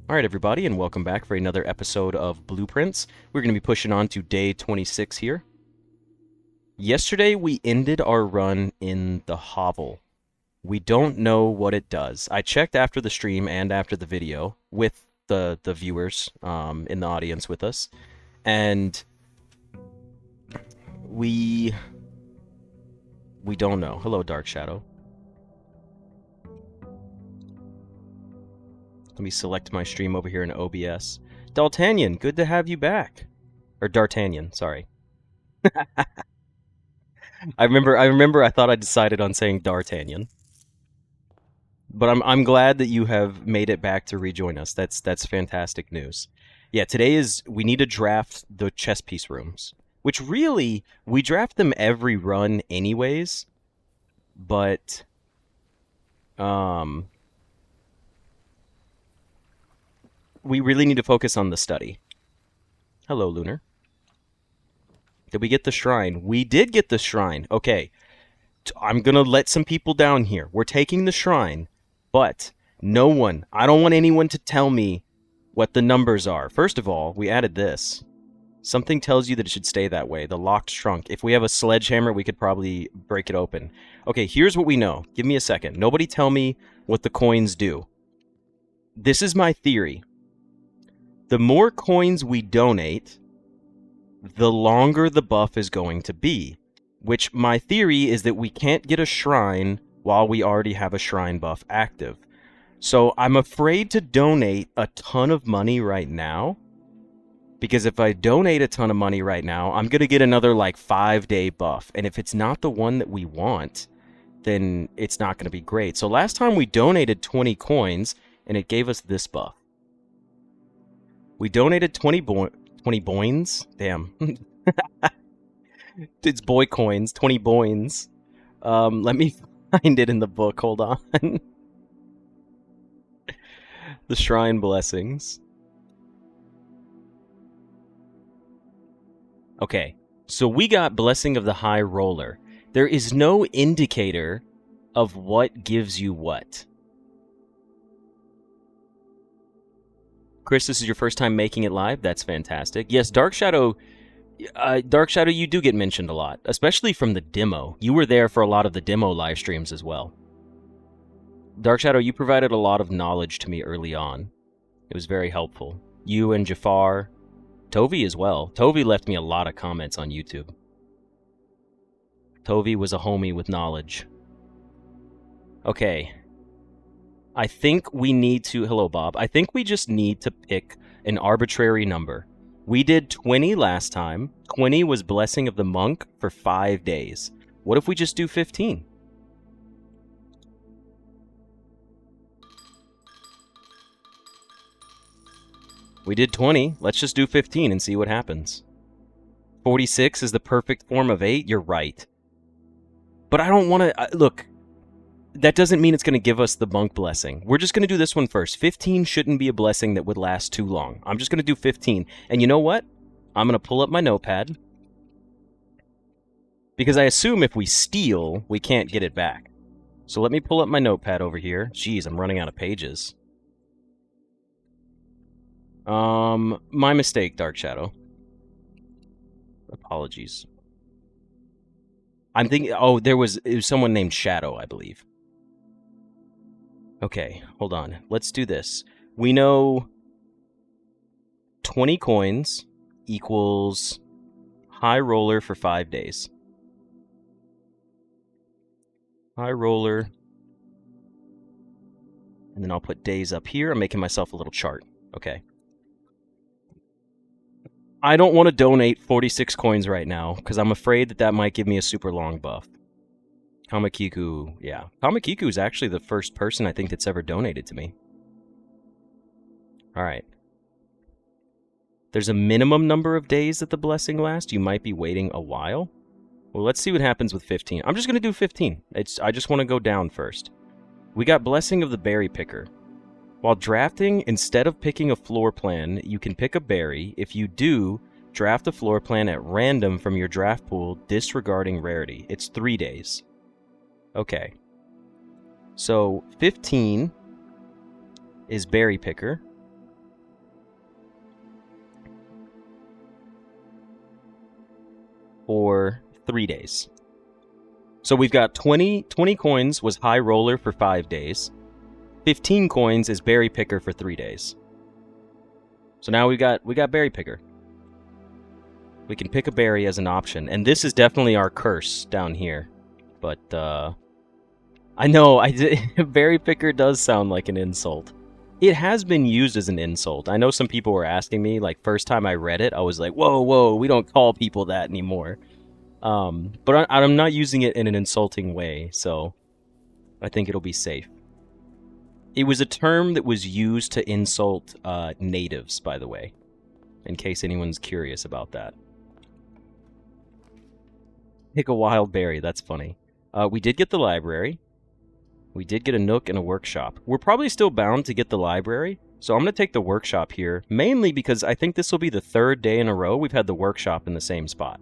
Alright everybody, and welcome back for another episode of Blueprints. We're going to be pushing on to day 26 here. Yesterday we ended our run in the hovel. We don't know what it does. I checked after the stream and after the video with the viewers in the audience with us, and we don't know. Hello, Dark Shadow. Let me select my stream over here in OBS. D'Artagnan, good to have you back. Or D'Artagnan, sorry. I remember I thought I decided on saying D'Artagnan. But I'm glad that you have made it back to rejoin us. That's fantastic news. Yeah, we need to draft the chess piece rooms. Which really, we draft them every run anyways. But we really need to focus on the study. Hello, Lunar. Did we get the shrine? We did get the shrine. Okay. I'm going to let some people down here. We're taking the shrine, but I don't want anyone to tell me what the numbers are. First of all, we added this. Something tells you that it should stay that way. The locked trunk. If we have a sledgehammer, we could probably break it open. Okay, here's what we know. Give me a second. Nobody tell me what the coins do. This is my theory. The more coins we donate, the longer the buff is going to be. Which my theory is that we can't get a shrine while we already have a shrine buff active. So I'm afraid to donate a ton of money right now. Because if I donate a ton of money right now, I'm going to get another like 5-day buff. And if it's not the one that we want, then it's not going to be great. So last time we donated 20 coins and it gave us this buff. We donated 20 boins. Damn. It's boy coins. 20 boins. Let me find it in the book. Hold on. The Shrine Blessings. Okay. So we got Blessing of the High Roller. There is no indicator of what gives you what. Chris, this is your first time making it live? That's fantastic. Yes, Dark Shadow, you do get mentioned a lot, especially from the demo. You were there for a lot of the demo live streams as well. Dark Shadow, you provided a lot of knowledge to me early on. It was very helpful. You and Jafar, Tovi as well. Tovi left me a lot of comments on YouTube. Tovi was a homie with knowledge. Okay. I think we need to... Hello, Bob. I think we just need to pick an arbitrary number. We did 20 last time. 20 was Blessing of the Monk for 5 days. What if we just do 15? We did 20. Let's just do 15 and see what happens. 46 is the perfect form of 8? You're right. But I don't want to... Look... That doesn't mean it's going to give us the monk blessing. We're just going to do this one first. 15 shouldn't be a blessing that would last too long. I'm just going to do 15. And you know what? I'm going to pull up my notepad. Because I assume if we steal, we can't get it back. So let me pull up my notepad over here. Jeez, I'm running out of pages. My mistake, Dark Shadow. Apologies. I'm thinking... Oh, it was someone named Shadow, I believe. Okay, hold on. Let's do this. We know 20 coins equals high roller for 5 days. High roller. And then I'll put days up here. I'm making myself a little chart. Okay. I don't want to donate 46 coins right now, because I'm afraid that might give me a super long buff. Kamakiku, yeah. Kamakiku is actually the first person I think that's ever donated to me. Alright. There's a minimum number of days that the blessing lasts. You might be waiting a while. Well, let's see what happens with 15. I'm just going to do 15. I just want to go down first. We got Blessing of the Berry Picker. While drafting, instead of picking a floor plan, you can pick a berry. If you do, draft a floor plan at random from your draft pool, disregarding rarity. It's 3 days. Okay. So 15 is Berry Picker. for 3 days. So we've got 20 coins was high roller for 5 days. 15 coins is berry picker for 3 days. So now we got berry picker. We can pick a berry as an option, and this is definitely our curse down here. But I know berry picker does sound like an insult. It has been used as an insult. I know some people were asking me, like, first time I read it, I was like, whoa, we don't call people that anymore. But I'm not using it in an insulting way, so I think it'll be safe. It was a term that was used to insult natives, by the way, in case anyone's curious about that. Pick a wild berry, that's funny. We did get the library. We did get a nook and a workshop. We're probably still bound to get the library, so I'm going to take the workshop here, mainly because I think this will be the 3rd day in a row we've had the workshop in the same spot.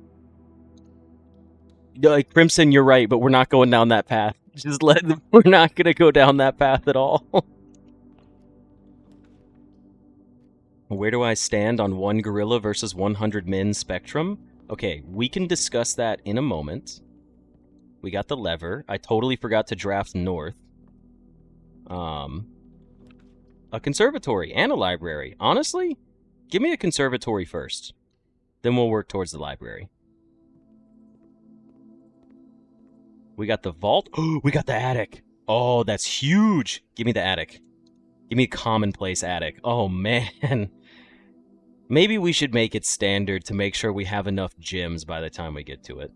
Crimson, you're right, but we're not going down that path. We're not going to go down that path at all. Where do I stand on 1 gorilla versus 100 min spectrum? Okay, we can discuss that in a moment. We got the lever. I totally forgot to draft north. A conservatory and a library. Honestly, give me a conservatory first. Then we'll work towards the library. We got the vault. Oh, we got the attic. Oh, that's huge. Give me the attic. Give me a commonplace attic. Oh, man. Maybe we should make it standard to make sure we have enough gems by the time we get to it.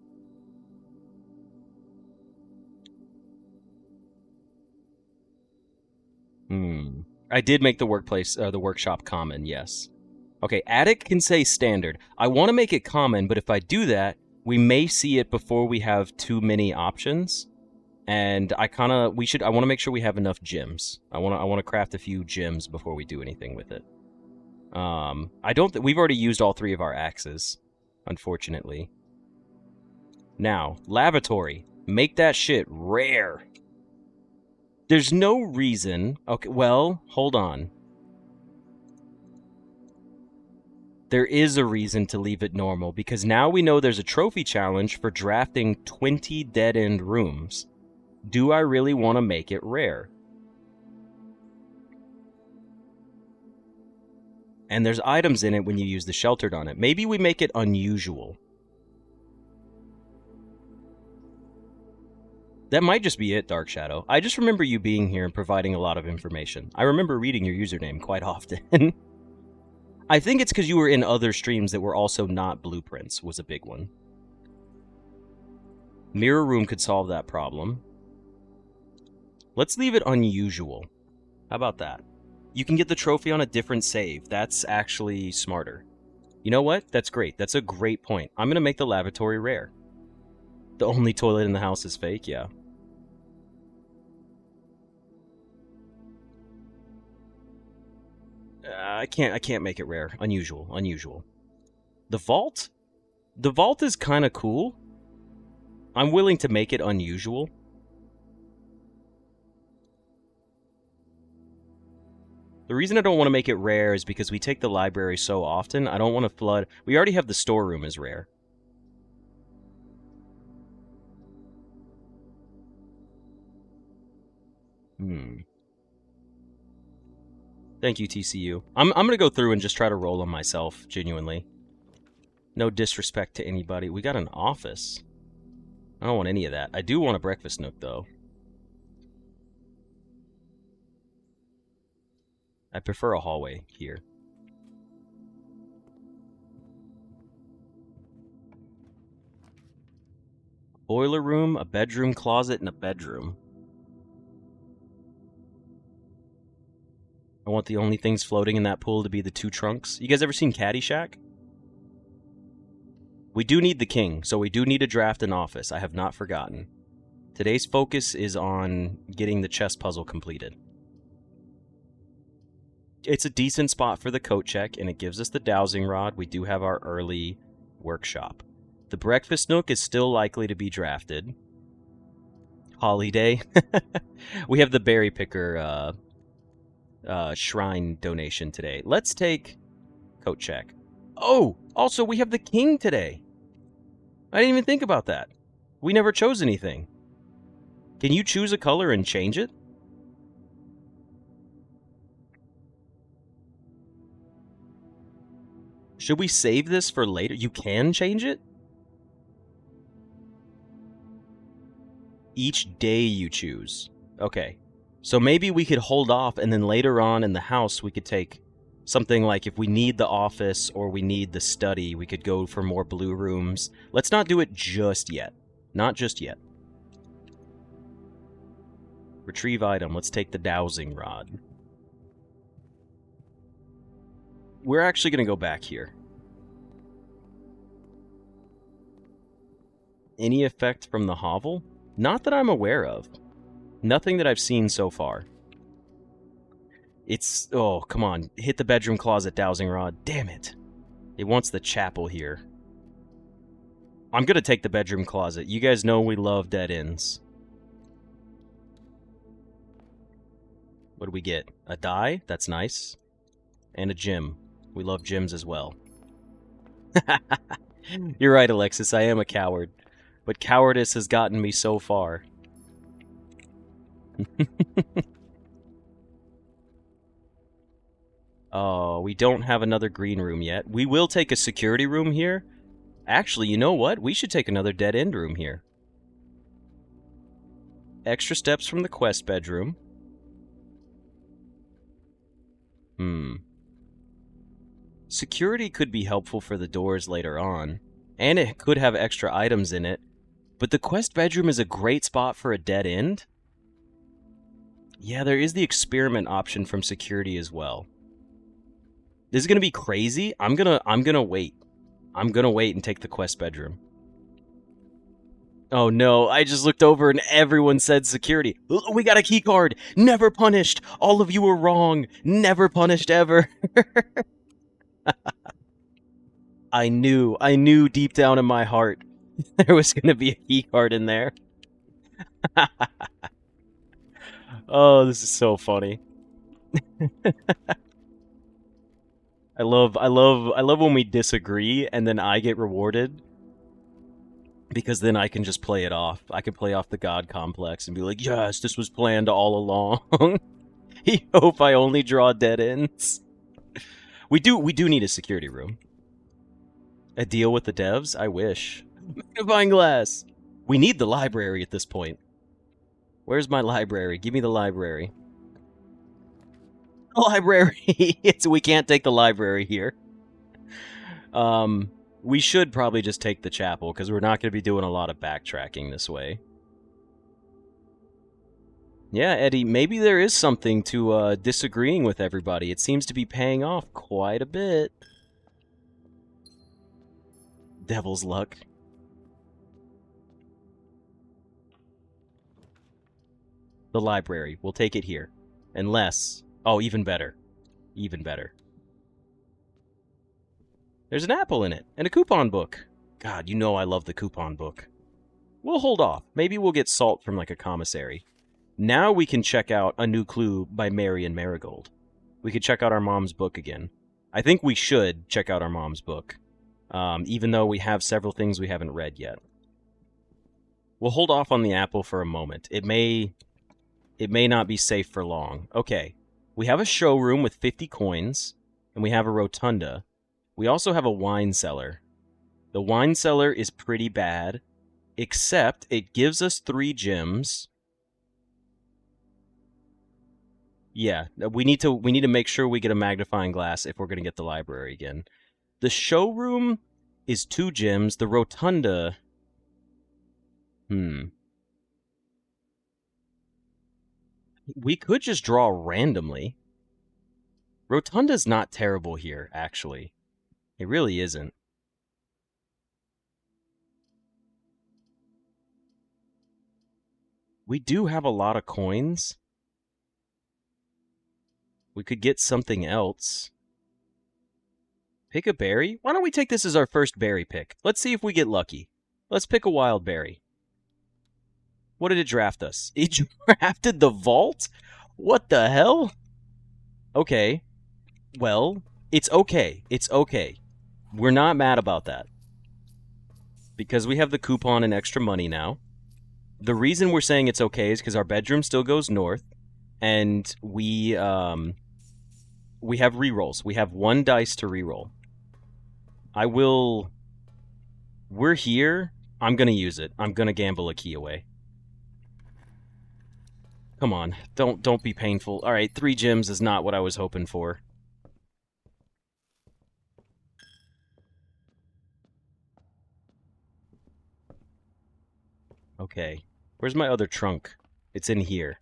I did make the workshop common, yes. Okay, attic can say standard. I want to make it common, but if I do that, we may see it before we have too many options. And I want to make sure we have enough gems. I want to craft a few gems before we do anything with it. We've already used all 3 of our axes, unfortunately. Now, lavatory. Make that shit rare. There's no reason... Okay, well, hold on. There is a reason to leave it normal, because now we know there's a trophy challenge for drafting 20 dead-end rooms. Do I really want to make it rare? And there's items in it when you use the sheltered on it. Maybe we make it unusual. That might just be it, Dark Shadow. I just remember you being here and providing a lot of information. I remember reading your username quite often. I think it's because you were in other streams that were also not blueprints, was a big one. Mirror room could solve that problem. Let's leave it unusual. How about that? You can get the trophy on a different save. That's actually smarter. You know what? That's great. That's a great point. I'm going to make the lavatory rare. The only toilet in the house is fake, yeah. I can't make it rare. Unusual. The vault? The vault is kind of cool. I'm willing to make it unusual. The reason I don't want to make it rare is because we take the library so often. I don't want to flood. We already have the storeroom as rare. Thank you, TCU. I'm going to go through and just try to roll on myself, genuinely. No disrespect to anybody. We got an office. I don't want any of that. I do want a breakfast nook, though. I prefer a hallway here. Boiler room, a bedroom closet, and a bedroom. I want the only things floating in that pool to be the 2 trunks. You guys ever seen Caddyshack? We do need the king, so we do need to draft an office. I have not forgotten. Today's focus is on getting the chess puzzle completed. It's a decent spot for the coat check, and it gives us the dowsing rod. We do have our early workshop. The breakfast nook is still likely to be drafted. Holiday. We have the berry picker shrine donation today. Let's take coat check. Oh, also we have the king today. I didn't even think about that. We never chose anything. Can you choose a color and change it? Should we save this for later? You can change it? Each day you choose. Okay. So maybe we could hold off, and then later on in the house we could take something like, if we need the office or we need the study, we could go for more blue rooms. Let's not do it just yet. Not just yet. Retrieve item. Let's take the dowsing rod. We're actually going to go back here. Any effect from the hovel? Not that I'm aware of. Nothing that I've seen so far. It's... Oh, come on. Hit the bedroom closet dowsing rod. Damn it. It wants the chapel here. I'm going to take the bedroom closet. You guys know we love dead ends. What do we get? A die? That's nice. And a gem. We love gems as well. You're right, Alexis. I am a coward. But cowardice has gotten me so far. Oh, we don't have another green room yet. We will take a security room here. Actually, you know what? We should take another dead-end room here. Extra steps from the quest bedroom. Security could be helpful for the doors later on. And it could have extra items in it. But the quest bedroom is a great spot for a dead end. Yeah, there is the experiment option from security as well. This is gonna be crazy. I'm gonna wait. I'm gonna wait and take the quest bedroom. Oh no, I just looked over and everyone said security. We got a key card. Never punished. All of you were wrong. Never punished ever. I knew deep down in my heart there was gonna be a key card in there. Oh, this is so funny. I love when we disagree and then I get rewarded, because then I can just play it off. I can play off the God complex and be like, yes, this was planned all along. I hope I only draw dead ends. We do need a security room. A deal with the devs? I wish. Magnifying glass! We need the library at this point. Where's my library? Give me the library. Library! We can't take the library here. We should probably just take the chapel, because we're not going to be doing a lot of backtracking this way. Yeah, Eddie, maybe there is something to disagreeing with everybody. It seems to be paying off quite a bit. Devil's luck. The library. We'll take it here. Unless... Oh, even better. Even better. There's an apple in it, and a coupon book. God, you know I love the coupon book. We'll hold off. Maybe we'll get salt from like a commissary. Now we can check out A New Clue by Mary and Marigold. We could check out our mom's book again. I think we should check out our mom's book. Even though we have several things we haven't read yet. We'll hold off on the apple for a moment. It may not be safe for long. Okay. We have a showroom with 50 coins, and we have a rotunda. We also have a wine cellar. The wine cellar is pretty bad, except it gives us 3 gems. Yeah, we need to make sure we get a magnifying glass if we're going to get the library again. The showroom is 2 gems. The rotunda... We could just draw randomly. Rotunda's not terrible here, actually. It really isn't. We do have a lot of coins. We could get something else. Pick a berry? Why don't we take this as our first berry pick? Let's see if we get lucky. Let's pick a wild berry. What did it draft us? It drafted the vault? What the hell? Okay. Well, it's okay. It's okay. We're not mad about that. because we have the coupon and extra money now. The reason we're saying it's okay is because our bedroom still goes north, and we have rerolls. We have 1 dice to reroll. We're here. I'm gonna use it. I'm gonna gamble a key away. Come on, don't be painful. All right, 3 gems is not what I was hoping for. Okay, where's my other trunk? It's in here.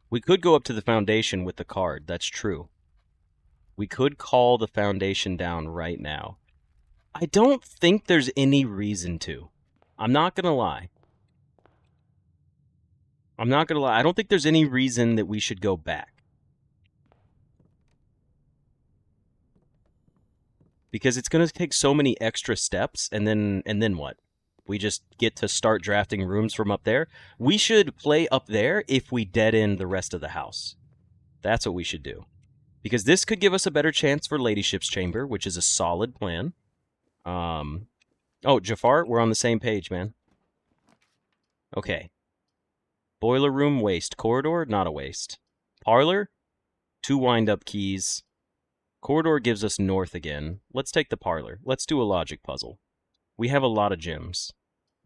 We could go up to the foundation with the card. That's true. We could call the foundation down right now. I don't think there's any reason to. I'm not gonna lie. I don't think there's any reason that we should go back. Because it's going to take so many extra steps, and then what? We just get to start drafting rooms from up there? We should play up there if we dead end the rest of the house. That's what we should do. Because this could give us a better chance for Ladyship's Chamber, which is a solid plan. Oh, Jafar, we're on the same page, man. Okay. Boiler room, waste. Corridor, not a waste. Parlor, 2 wind-up keys. Corridor gives us north again. Let's take the parlor. Let's do a logic puzzle. We have a lot of gems.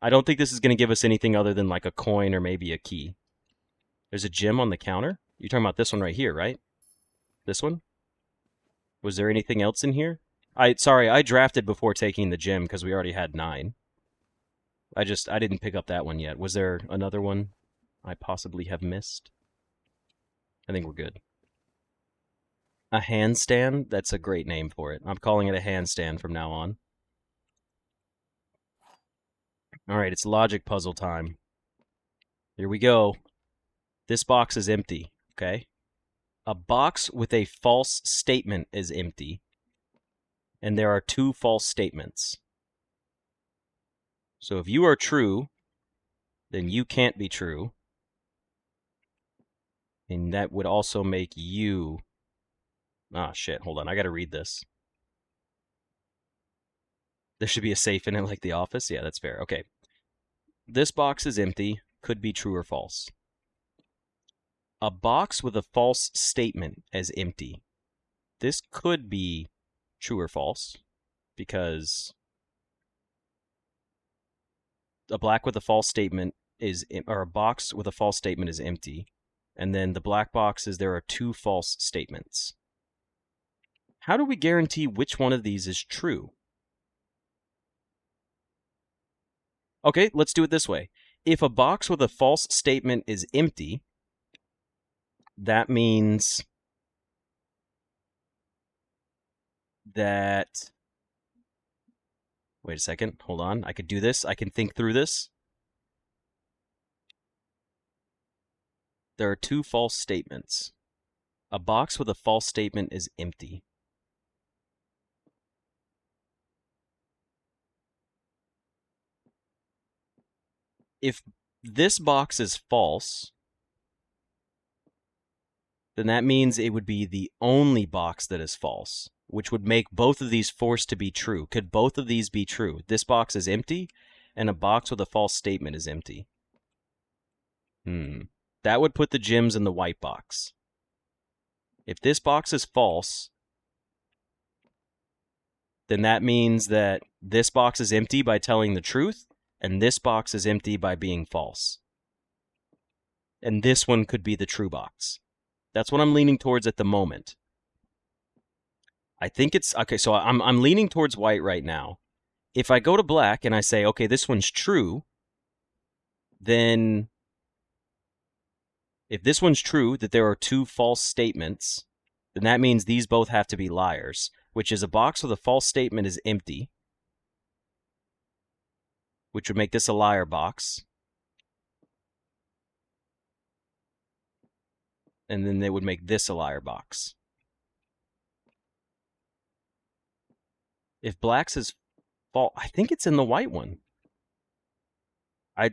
I don't think this is going to give us anything other than like a coin or maybe a key. There's a gem on the counter? You're talking about this one right here, right? This one? Was there anything else in here? Sorry, I drafted before taking the gem because we already had 9. I didn't pick up that one yet. Was there another one I possibly have missed? I think we're good. A handstand? That's a great name for it. I'm calling it a handstand from now on. Alright, it's logic puzzle time. Here we go. This box is empty, okay? A box with a false statement is empty. And there are 2 false statements. So if you are true, then you can't be true. And that would also make you... Ah, shit, hold on, I gotta read this. There should be a safe in it like The Office? Yeah, that's fair. Okay. This box is empty. Could be true or false. A box with a false statement as empty. This could be true or false, because a black with a false statement is, or a box with a false statement is empty, and then the black box is there are 2 false statements. How do we guarantee which one of these is true? Okay, let's do it this way. If a box with a false statement is empty, that means that... Wait a second, hold on. I could do this. I can think through this. There are 2 false statements. A box with a false statement is empty. If this box is false, then that means it would be the only box that is false, which would make both of these forced to be true. Could both of these be true? This box is empty, and a box with a false statement is empty. That would put the gems in the white box. If this box is false, then that means that this box is empty by telling the truth, and this box is empty by being false. And this one could be the true box. That's what I'm leaning towards at the moment. I think it's... Okay, so I'm leaning towards white right now. If I go to black and I say, okay, this one's true, then... If this one's true, that there are 2 false statements, then that means these both have to be liars, which is a box with a false statement is empty, which would make this a liar box. And then they would make this a liar box. If black's is false, I think it's in the white one.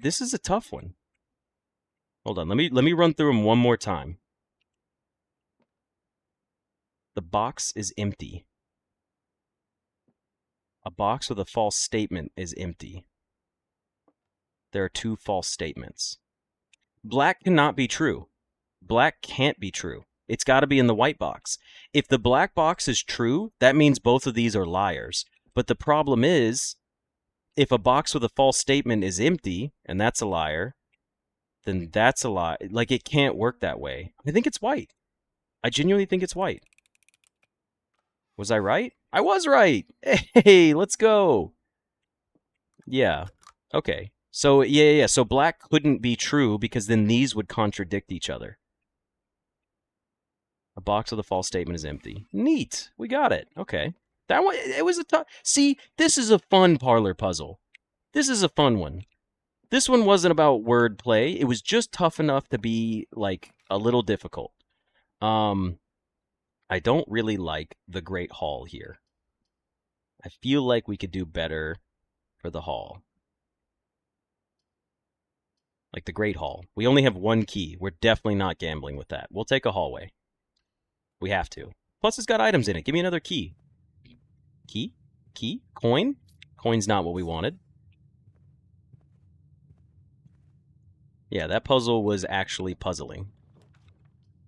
This is a tough one. Hold on, let me run through them one more time. The box is empty. A box with a false statement is empty. There are 2 false statements. Black cannot be true. Black can't be true. It's got to be in the white box. If the black box is true, that means both of these are liars. But the problem is, if a box with a false statement is empty, and that's a liar, then that's a lie. Like, it can't work that way. I think it's white. I genuinely think it's white. Was I right? I was right! Hey, let's go! Yeah. Okay. So, yeah. So black couldn't be true because then these would contradict each other. A box with a false statement is empty. Neat. We got it. Okay. That one, it was a tough... See, this is a fun parlor puzzle. This is a fun one. This one wasn't about wordplay. It was just tough enough to be, like, a little difficult. I don't really like the Great Hall here. I feel like we could do better for the hall. Like the Great Hall. We only have 1 key. We're definitely not gambling with that. We'll take a hallway. We have to. Plus, it's got items in it. Give me another key. Key? Key? Coin? Coin's not what we wanted. Yeah, that puzzle was actually puzzling.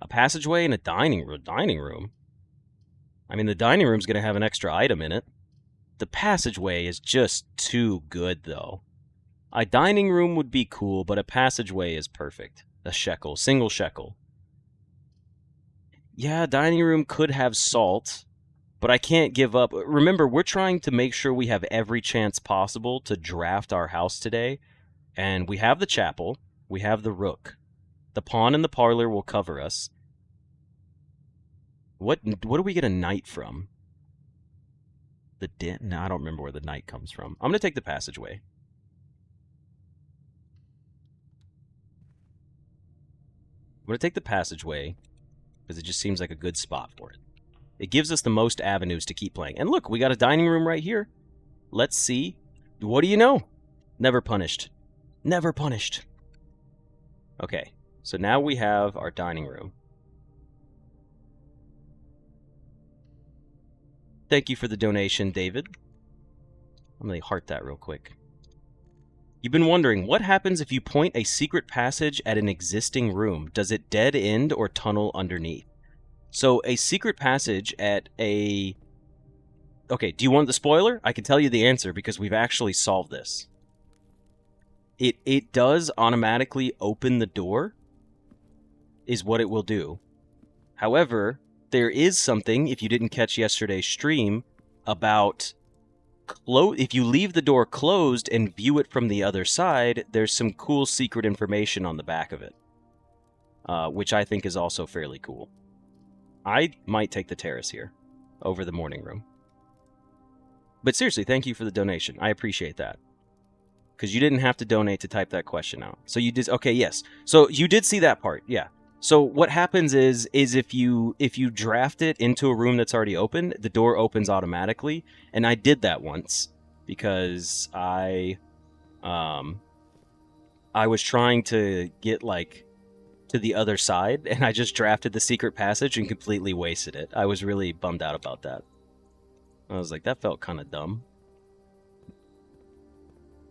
A passageway and a dining room? I mean, the dining room's going to have an extra item in it. The passageway is just too good, though. A dining room would be cool, but a passageway is perfect. A shekel. Single shekel. Yeah, dining room could have salt, but I can't give up. Remember, we're trying to make sure we have every chance possible to draft our house today. And we have the chapel. We have the rook. The pawn in the parlor will cover us. What do we get a knight from? The den? No, I don't remember where the knight comes from. I'm going to take the passageway. I'm going to take the passageway because it just seems like a good spot for it. It gives us the most avenues to keep playing. And look, we got a dining room right here. Let's see. What do you know? Never punished. Never punished. Okay, so now we have our dining room. Thank you for the donation, David. I'm going to heart that real quick. You've been wondering, what happens if you point a secret passage at an existing room? Does it dead end or tunnel underneath? So a secret passage at a... Okay, do you want the spoiler? I can tell you the answer because we've actually solved this. It does automatically open the door, is what it will do. However, there is something, if you didn't catch yesterday's stream, about if you leave the door closed and view it from the other side, there's some cool secret information on the back of it, which I think is also fairly cool. I might take the terrace here over the morning room. But seriously, thank you for the donation. I appreciate that. Because you didn't have to donate to type that question out. So you did... Okay, yes. So you did see that part, yeah. So what happens is if you draft it into a room that's already open, the door opens automatically. And I did that once because I was trying to get like to the other side, and I just drafted the secret passage and completely wasted it. I was really bummed out about that. I was like, that felt kind of dumb.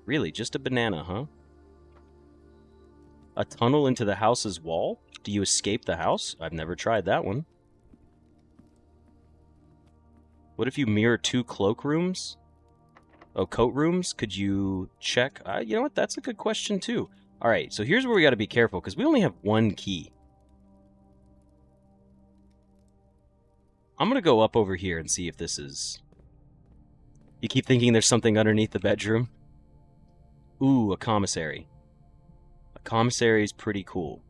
Really, just a banana, huh? A tunnel into the house's wall? Do you escape the house? I've never tried that one. What if you mirror 2 cloak rooms? Oh, coat rooms? Could you check? You know what? That's a good question, too. All right, so here's where we got to be careful, because we only have 1 key. I'm going to go up over here and see if this is... You keep thinking there's something underneath the bedroom? Ooh, a commissary. A commissary is pretty cool.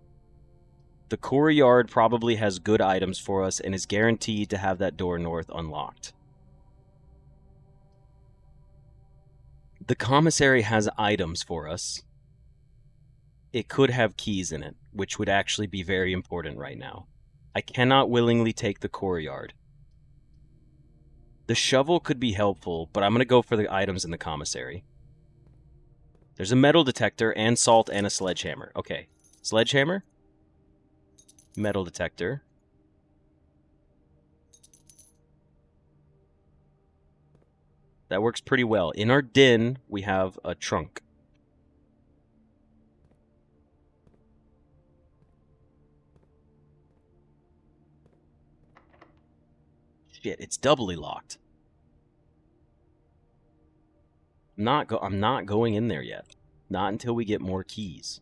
The courtyard probably has good items for us and is guaranteed to have that door north unlocked. The commissary has items for us. It could have keys in it, which would actually be very important right now. I cannot willingly take the courtyard. The shovel could be helpful, but I'm going to go for the items in the commissary. There's a metal detector and salt and a sledgehammer. Okay, sledgehammer. Metal detector. That works pretty well. In our den, we have a trunk. Shit, it's doubly locked. I'm not going in there yet. Not until we get more keys.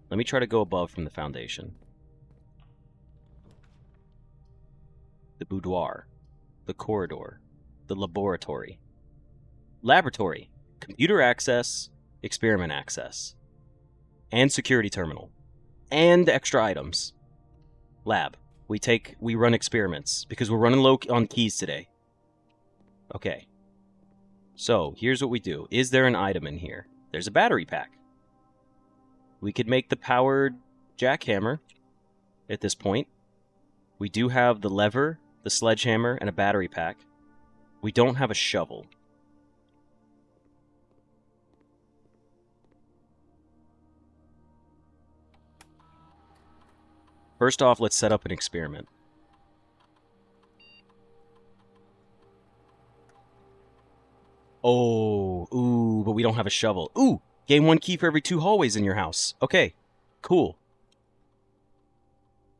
Let me try to go above from the foundation. The boudoir. The corridor. The laboratory. Laboratory. Computer access. Experiment access. And security terminal. And extra items. Lab. We run experiments because we're running low on keys today. Okay. So, here's what we do. Is there an item in here? There's a battery pack. We could make the powered jackhammer at this point. We do have the lever, the sledgehammer, and a battery pack. We don't have a shovel. First off, let's set up an experiment. Oh, ooh, but we don't have a shovel. Ooh, gain 1 key for every 2 hallways in your house. Okay, cool.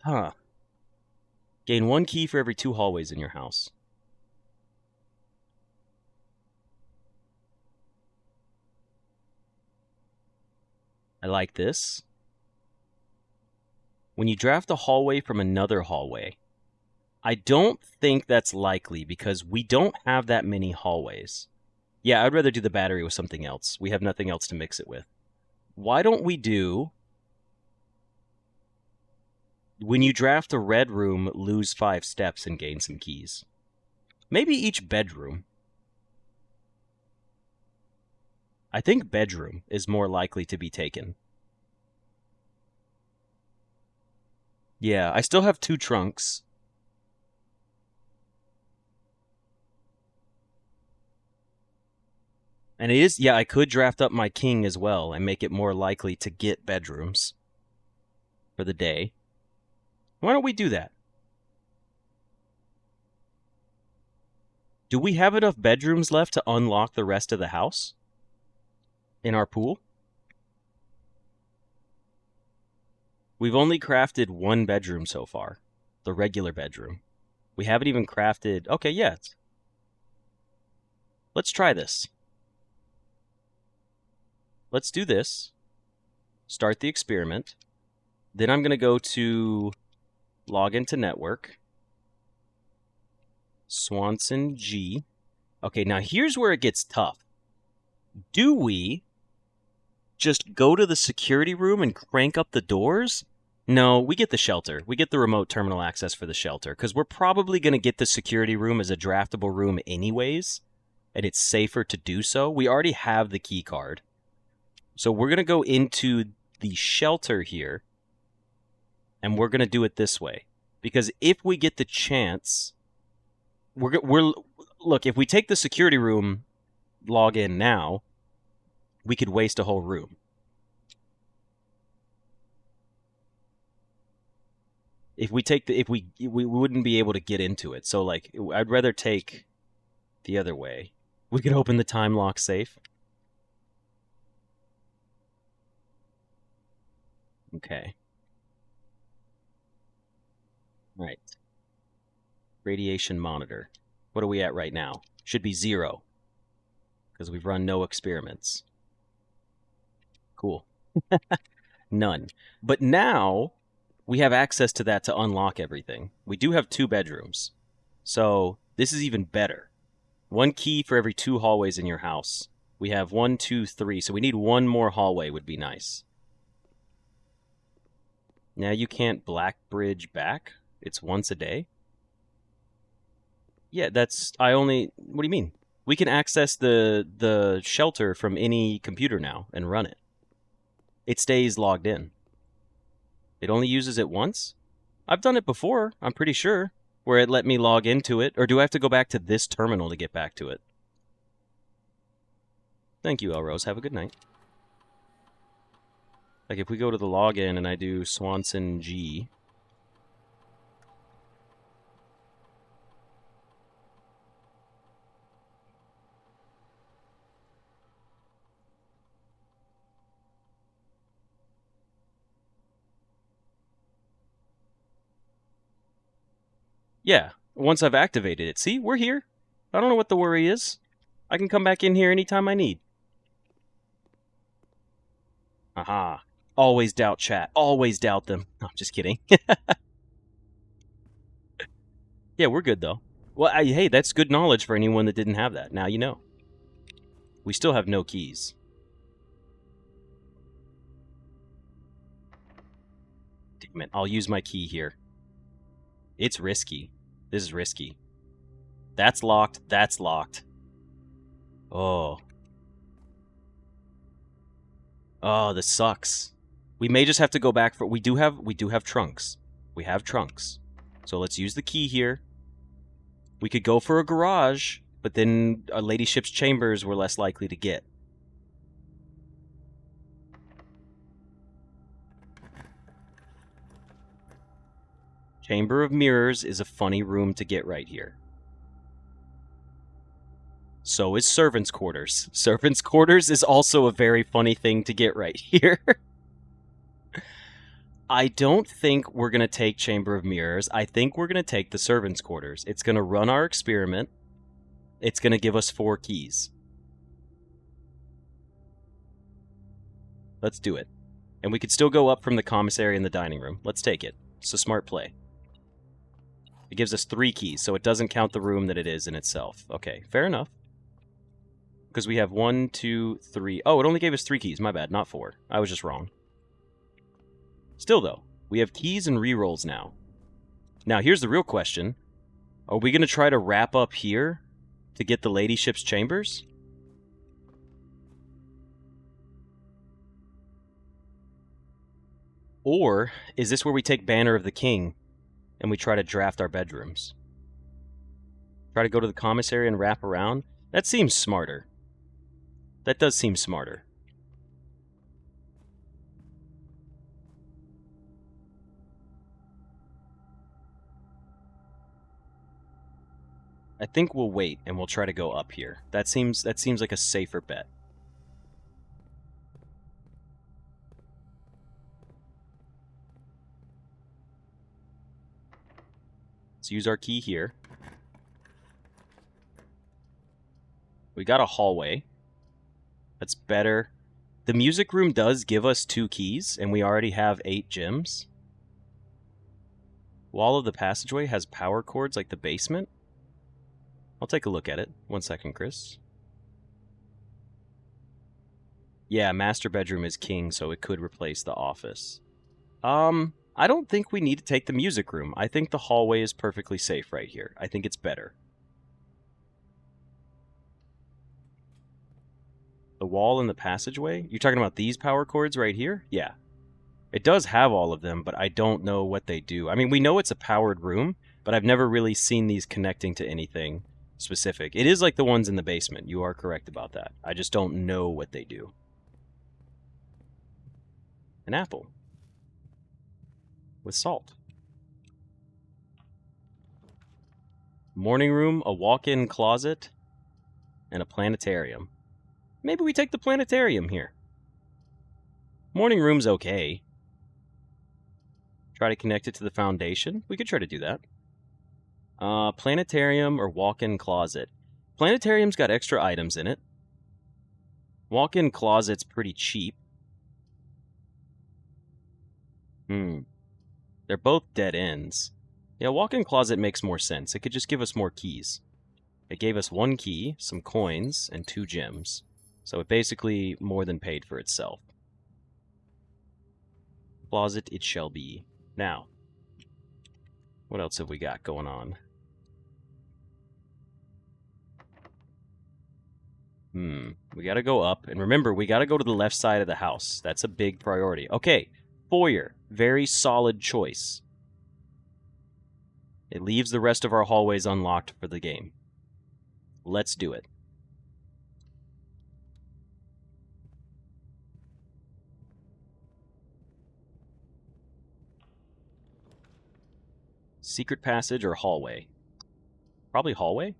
Huh. Gain 1 key for every 2 hallways in your house. I like this. When you draft a hallway from another hallway, I don't think that's likely because we don't have that many hallways. Yeah, I'd rather do the battery with something else. We have nothing else to mix it with. Why don't we do... When you draft a red room, lose 5 steps and gain some keys. Maybe each bedroom. I think bedroom is more likely to be taken. Yeah, I still have 2 trunks. And it is, yeah, I could draft up my king as well and make it more likely to get bedrooms for the day. Why don't we do that? Do we have enough bedrooms left to unlock the rest of the house in our pool? We've only crafted 1 bedroom so far, the regular bedroom. We haven't even crafted... Okay, yeah. Let's try this. Let's do this. Start the experiment. Then I'm going to go to log into network. Swanson G. Okay, now here's where it gets tough. Do we just go to the security room and crank up the doors? No, we get the shelter. We get the remote terminal access for the shelter because we're probably going to get the security room as a draftable room anyways, and it's safer to do so. We already have the key card. So we're going to go into the shelter here, and we're going to do it this way. Because if we get the chance, look, if we take the security room, log in now, we could waste a whole room. If we take we wouldn't be able to get into it. So like, I'd rather take the other way. We could open the time lock safe. Okay. Right. Radiation monitor. What are we at right now? Should be 0. Because we've run no experiments. Cool. None. But now, we have access to that to unlock everything. We do have 2 bedrooms. So, this is even better. 1 key for every 2 hallways in your house. We have 1, 2, 3. So we need 1 more hallway would be nice. Now you can't black bridge back? It's once a day? Yeah, that's... What do you mean? We can access the shelter from any computer now and run it. It stays logged in. It only uses it once? I've done it before, I'm pretty sure, where it let me log into it. Or do I have to go back to this terminal to get back to it? Thank you, Elrose. Have a good night. Like, if we go to the login and I do Swanson G... Yeah, once I've activated it. See, we're here. I don't know what the worry is. I can come back in here anytime I need. Aha. Always doubt chat. Always doubt them. No, I'm just kidding. Yeah, we're good, though. Well, hey, that's good knowledge for anyone that didn't have that. Now you know. We still have no keys. Damn it. I'll use my key here. It's risky. This is risky. That's locked. That's locked. Oh. Oh, this sucks. We may just have to go back for... We do have trunks. We have trunks. So let's use the key here. We could go for a garage, but then a ladyship's chambers we're less likely to get. Chamber of Mirrors is a funny room to get right here. So is Servants' Quarters. Servants' Quarters is also a very funny thing to get right here. I don't think we're going to take Chamber of Mirrors. I think we're going to take the Servants' Quarters. It's going to run our experiment. It's going to give us 4 keys. Let's do it. And we could still go up from the commissary and the dining room. Let's take it. It's a smart play. It gives us 3 keys, so it doesn't count the room that it is in itself. Okay, fair enough. Because we have 1, 2, 3... Oh, it only gave us 3 keys. My bad, not 4. I was just wrong. Still, though, we have keys and rerolls now. Now, here's the real question. Are we going to try to wrap up here to get the ladyship's chambers? Or is this where we take Banner of the King and we try to draft our bedrooms? Try to go to the commissary and wrap around? That seems smarter. That does seem smarter. I think we'll wait and we'll try to go up here. That seems like a safer bet. Let's use our key here. We got a hallway. That's better. The music room does give us 2 keys, and we already have 8 gems. Wall of the passageway has power cords like the basement. I'll take a look at it. 1 second, Chris. Yeah, master bedroom is king, so it could replace the office. I don't think we need to take the music room. I think the hallway is perfectly safe right here. I think it's better. The wall in the passageway? You're talking about these power cords right here? Yeah. It does have all of them, but I don't know what they do. I mean, we know it's a powered room, but I've never really seen these connecting to anything specific. It is like the ones in the basement. You are correct about that. I just don't know what they do. An apple. With salt. Morning room, a walk-in closet, and a planetarium. Maybe we take the planetarium here. Morning room's okay. Try to connect it to the foundation. We could try to do that. Planetarium or walk-in closet. Planetarium's got extra items in it. Walk-in closet's pretty cheap. They're both dead ends. Yeah, walk-in closet makes more sense. It could just give us more keys. It gave us 1 key, some coins, and 2 gems. So it basically more than paid for itself. Closet it shall be. Now, what else have we got going on? We gotta go up. And remember, we gotta go to the left side of the house. That's a big priority. Okay, foyer. Very solid choice. It leaves the rest of our hallways unlocked for the game. Let's do it. Secret passage or hallway? Probably hallway?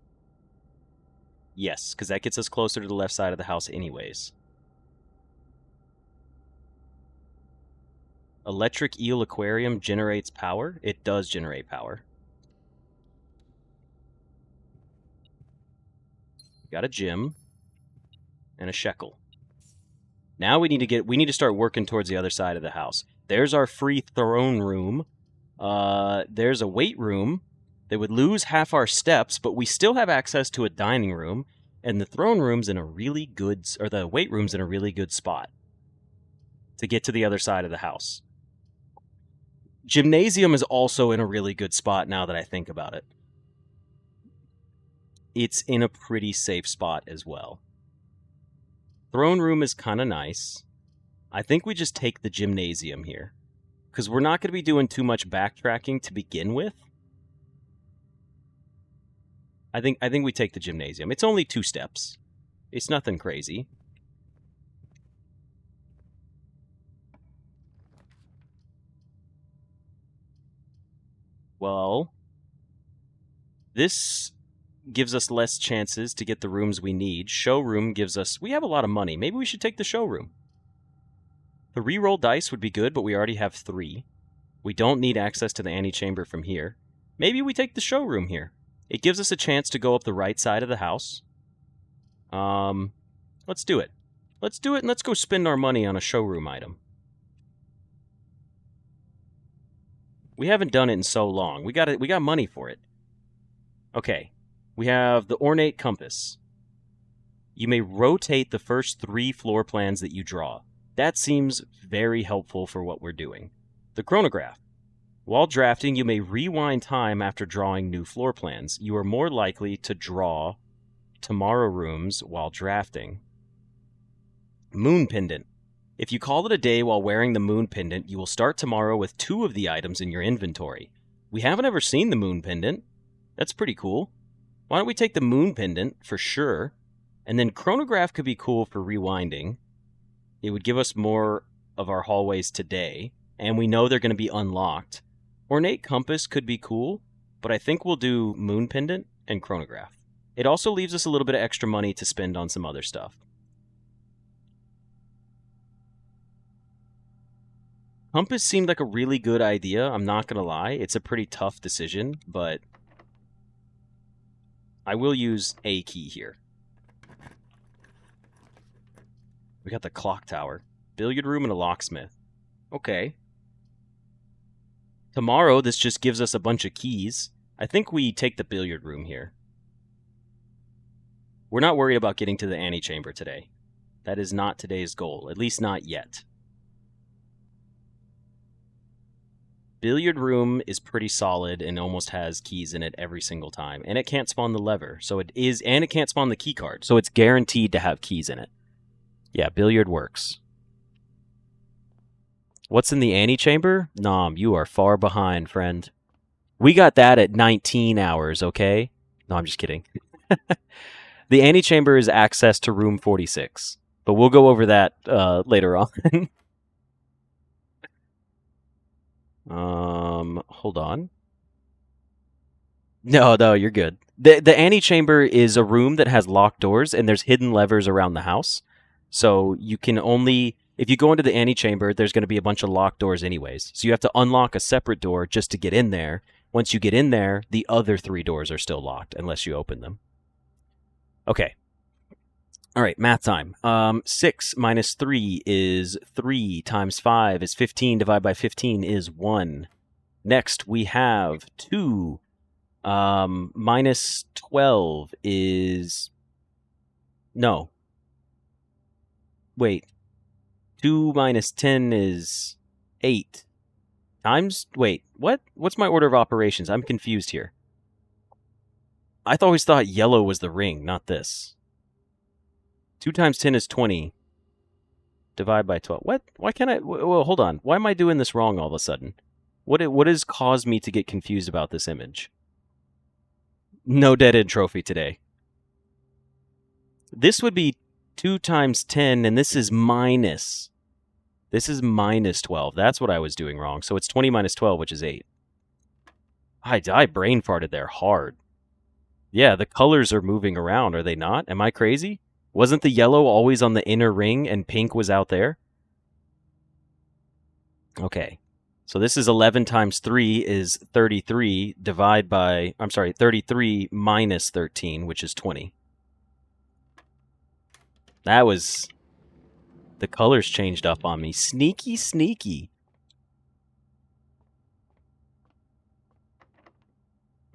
Yes, because that gets us closer to the left side of the house anyways. Electric eel aquarium generates power? It does generate power. Got a gym and a shekel. Now we need to start working towards the other side of the house. There's our free throne room. There's a weight room. They would lose half our steps, but we still have access to a dining room, and the throne room's in a really good, or the weight room's in a really good spot to get to the other side of the house. Gymnasium is also in a really good spot now that I think about it. It's in a pretty safe spot as well. Throne room is kind of nice. I think we just take the gymnasium here, because we're not going to be doing too much backtracking to begin with. I think we take the gymnasium. It's only 2 steps. It's nothing crazy. Well, this gives us less chances to get the rooms we need. Showroom gives us... We have a lot of money. Maybe we should take the showroom. The reroll dice would be good, but we already have 3. We don't need access to the antechamber from here. Maybe we take the showroom here. It gives us a chance to go up the right side of the house. Let's do it. Let's do it, and let's go spend our money on a showroom item. We haven't done it in so long. We got money for it. Okay. We have the ornate compass. You may rotate the first 3 floor plans that you draw. That seems very helpful for what we're doing. The chronograph. While drafting, you may rewind time after drawing new floor plans. You are more likely to draw tomorrow rooms while drafting. Moon pendant. If you call it a day while wearing the moon pendant, you will start tomorrow with 2 of the items in your inventory. We haven't ever seen the moon pendant. That's pretty cool. Why don't we take the moon pendant for sure? And then chronograph could be cool for rewinding. It would give us more of our hallways today, and we know they're going to be unlocked. Ornate compass could be cool, but I think we'll do moon pendant and chronograph. It also leaves us a little bit of extra money to spend on some other stuff. Compass seemed like a really good idea, I'm not going to lie. It's a pretty tough decision, but I will use a key here. We got the clock tower, billiard room, and a locksmith. Okay. Tomorrow, this just gives us a bunch of keys. I think we take the billiard room here. We're not worried about getting to the antechamber today. That is not today's goal, at least not yet. Billiard room is pretty solid and almost has keys in it every single time. And it can't spawn the lever, so it is, and it can't spawn the key card, so it's guaranteed to have keys in it. Yeah, billiard works. What's in the antechamber? Nom, you are far behind, friend. We got that at 19 hours, okay? No, I'm just kidding. The antechamber is access to room 46, but we'll go over that later on. Hold on. No, you're good. The antechamber is a room that has locked doors, and there's hidden levers around the house. So you can only... If you go into the antechamber, there's going to be a bunch of locked doors anyways. So you have to unlock a separate door just to get in there. Once you get in there, the other 3 doors are still locked unless you open them. Okay. All right, math time. 6 minus 3 is 3 times 5 is 15 divided by 15 is 1. Next, we have 2 minus 12 is... No. Wait. 2 minus 10 is 8. Times... Wait, what? What's my order of operations? I'm confused here. I always thought yellow was the ring, not this. 2 times 10 is 20. Divide by 12. What? Why can't I... Well, hold on. Why am I doing this wrong all of a sudden? What has caused me to get confused about this image? No dead-end trophy today. This would be 2 times 10, and this is minus... This is minus 12. That's what I was doing wrong. So it's 20 minus 12, which is 8. I brain farted there hard. Yeah, the colors are moving around, are they not? Am I crazy? Wasn't the yellow always on the inner ring and pink was out there? Okay. So this is 11 times 3 is 33 divide by... I'm sorry, 33 minus 13, which is 20. That was... The colors changed up on me. Sneaky, sneaky.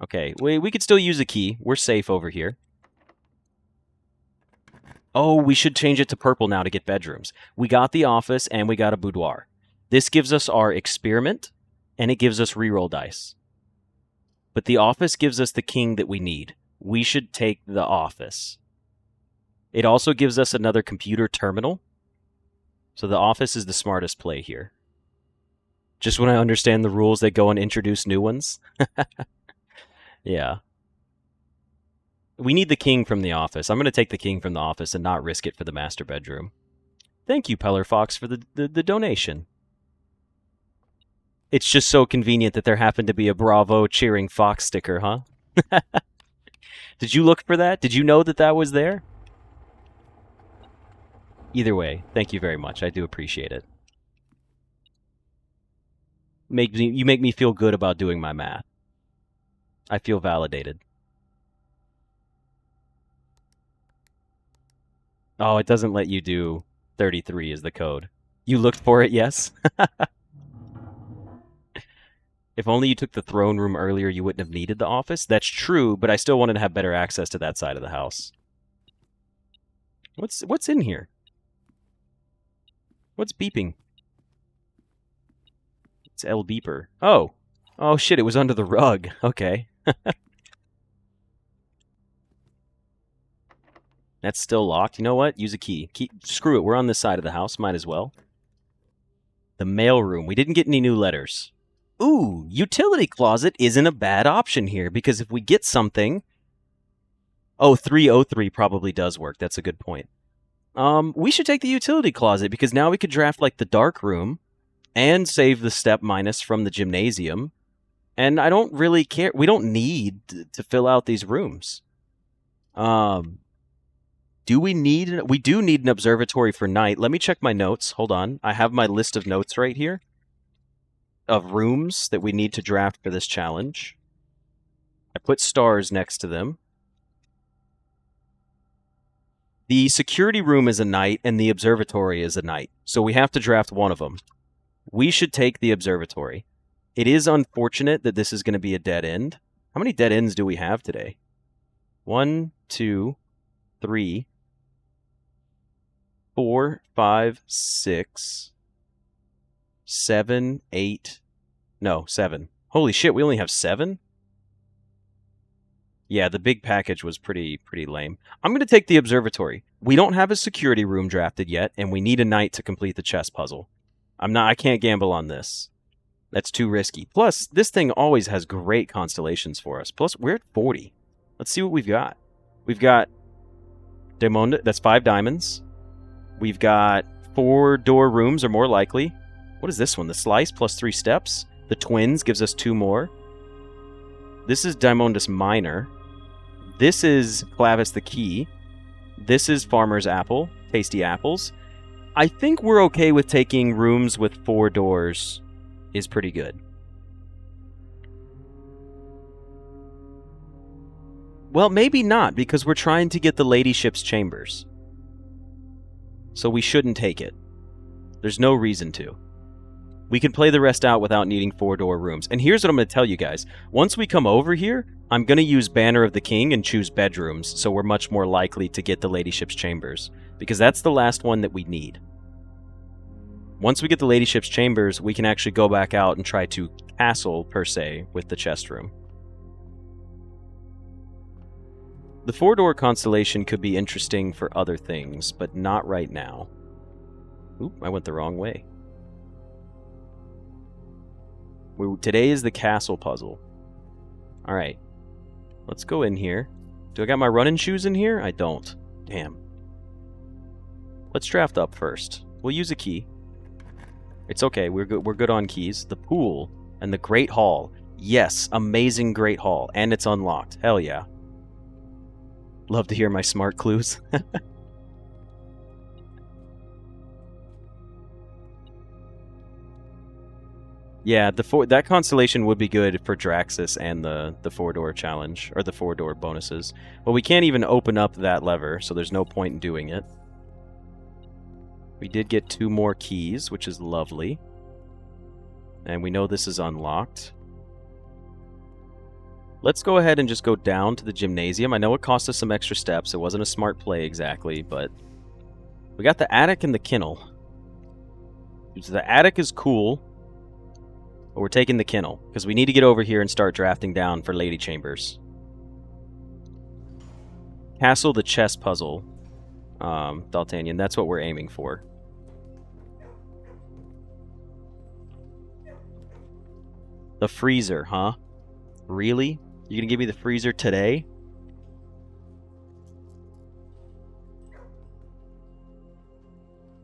Okay, we could still use a key. We're safe over here. Oh, we should change it to purple now to get bedrooms. We got the office and we got a boudoir. This gives us our experiment, and it gives us reroll dice. But the office gives us the king that we need. We should take the office. It also gives us another computer terminal. So the office is the smartest play here. Just when I understand the rules, they go and introduce new ones. Yeah. We need the king from the office. I'm going to take the king from the office and not risk it for the master bedroom. Thank you, Peller Fox, for the donation. It's just so convenient that there happened to be a Bravo cheering Fox sticker, huh? Did you look for that? Did you know that that was there? Either way, thank you very much. I do appreciate it. You make me feel good about doing my math. I feel validated. Oh, it doesn't let you do 33 is the code. You looked for it, yes? If only you took the throne room earlier, you wouldn't have needed the office. That's true, but I still wanted to have better access to that side of the house. What's in here? What's beeping? It's L beeper. Oh. Oh shit, it was under the rug. Okay. That's still locked. You know what? Use a key. Screw it. We're on this side of the house. Might as well. The mail room. We didn't get any new letters. Ooh, utility closet isn't a bad option here, because if we get something... Oh, 303 probably does work. That's a good point. We should take the utility closet, because now we could draft, like, the dark room and save the step minus from the gymnasium. And I don't really care. We don't need to fill out these rooms. Do we need... We do need an observatory for night. Let me check my notes. Hold on. I have my list of notes right here of rooms that we need to draft for this challenge. I put stars next to them. The security room is a night, and the observatory is a night. So we have to draft one of them. We should take the observatory. It is unfortunate that this is going to be a dead end. How many dead ends do we have today? 1, 2, 3, 4, 5, 6, 7, 8. No, 7. Holy shit, we only have 7? Yeah, the big package was pretty lame. I'm going to take the observatory. We don't have a security room drafted yet, and we need a night to complete the chess puzzle. I can't gamble on this. That's too risky. Plus, this thing always has great constellations for us. Plus, we're at 40. Let's see what we've got. We've got Diamond, that's 5 diamonds. We've got 4 door rooms are more likely. What is this one? The slice plus 3 steps. The twins gives us 2 more. This is Diamondus Minor. This is Clavis the Key. This is Farmer's Apple. Tasty apples. I think we're okay with taking rooms with 4 doors. Is pretty good. Well, maybe not, because we're trying to get the ladyship's chambers. So we shouldn't take it. There's no reason to. We can play the rest out without needing 4-door rooms. And here's what I'm going to tell you guys. Once we come over here, I'm going to use Banner of the King and choose bedrooms, so we're much more likely to get the ladyship's chambers, because that's the last one that we need. Once we get the ladyship's chambers, we can actually go back out and try to castle, per se, with the chest room. The 4-door constellation could be interesting for other things, but not right now. Oop, I went the wrong way. Today is the castle puzzle. Alright. Let's go in here. Do I got my running shoes in here? I don't. Damn. Let's draft up first. We'll use a key. It's okay. We're good on keys. The pool and the Great Hall. Yes, amazing Great Hall. And it's unlocked. Hell yeah. Love to hear my smart clues. Yeah, that constellation would be good for Draxus and the 4-door challenge, or the 4-door bonuses. But we can't even open up that lever, so there's no point in doing it. We did get 2 more keys, which is lovely. And we know this is unlocked. Let's go ahead and just go down to the gymnasium. I know it cost us some extra steps. It wasn't a smart play exactly, but we got the attic and the kennel. So the attic is cool, but we're taking the kennel because we need to get over here and start drafting down for Lady Chambers. Castle the chess puzzle, D'Artagnan. That's what we're aiming for. The freezer, huh? Really? You're gonna give me the freezer today?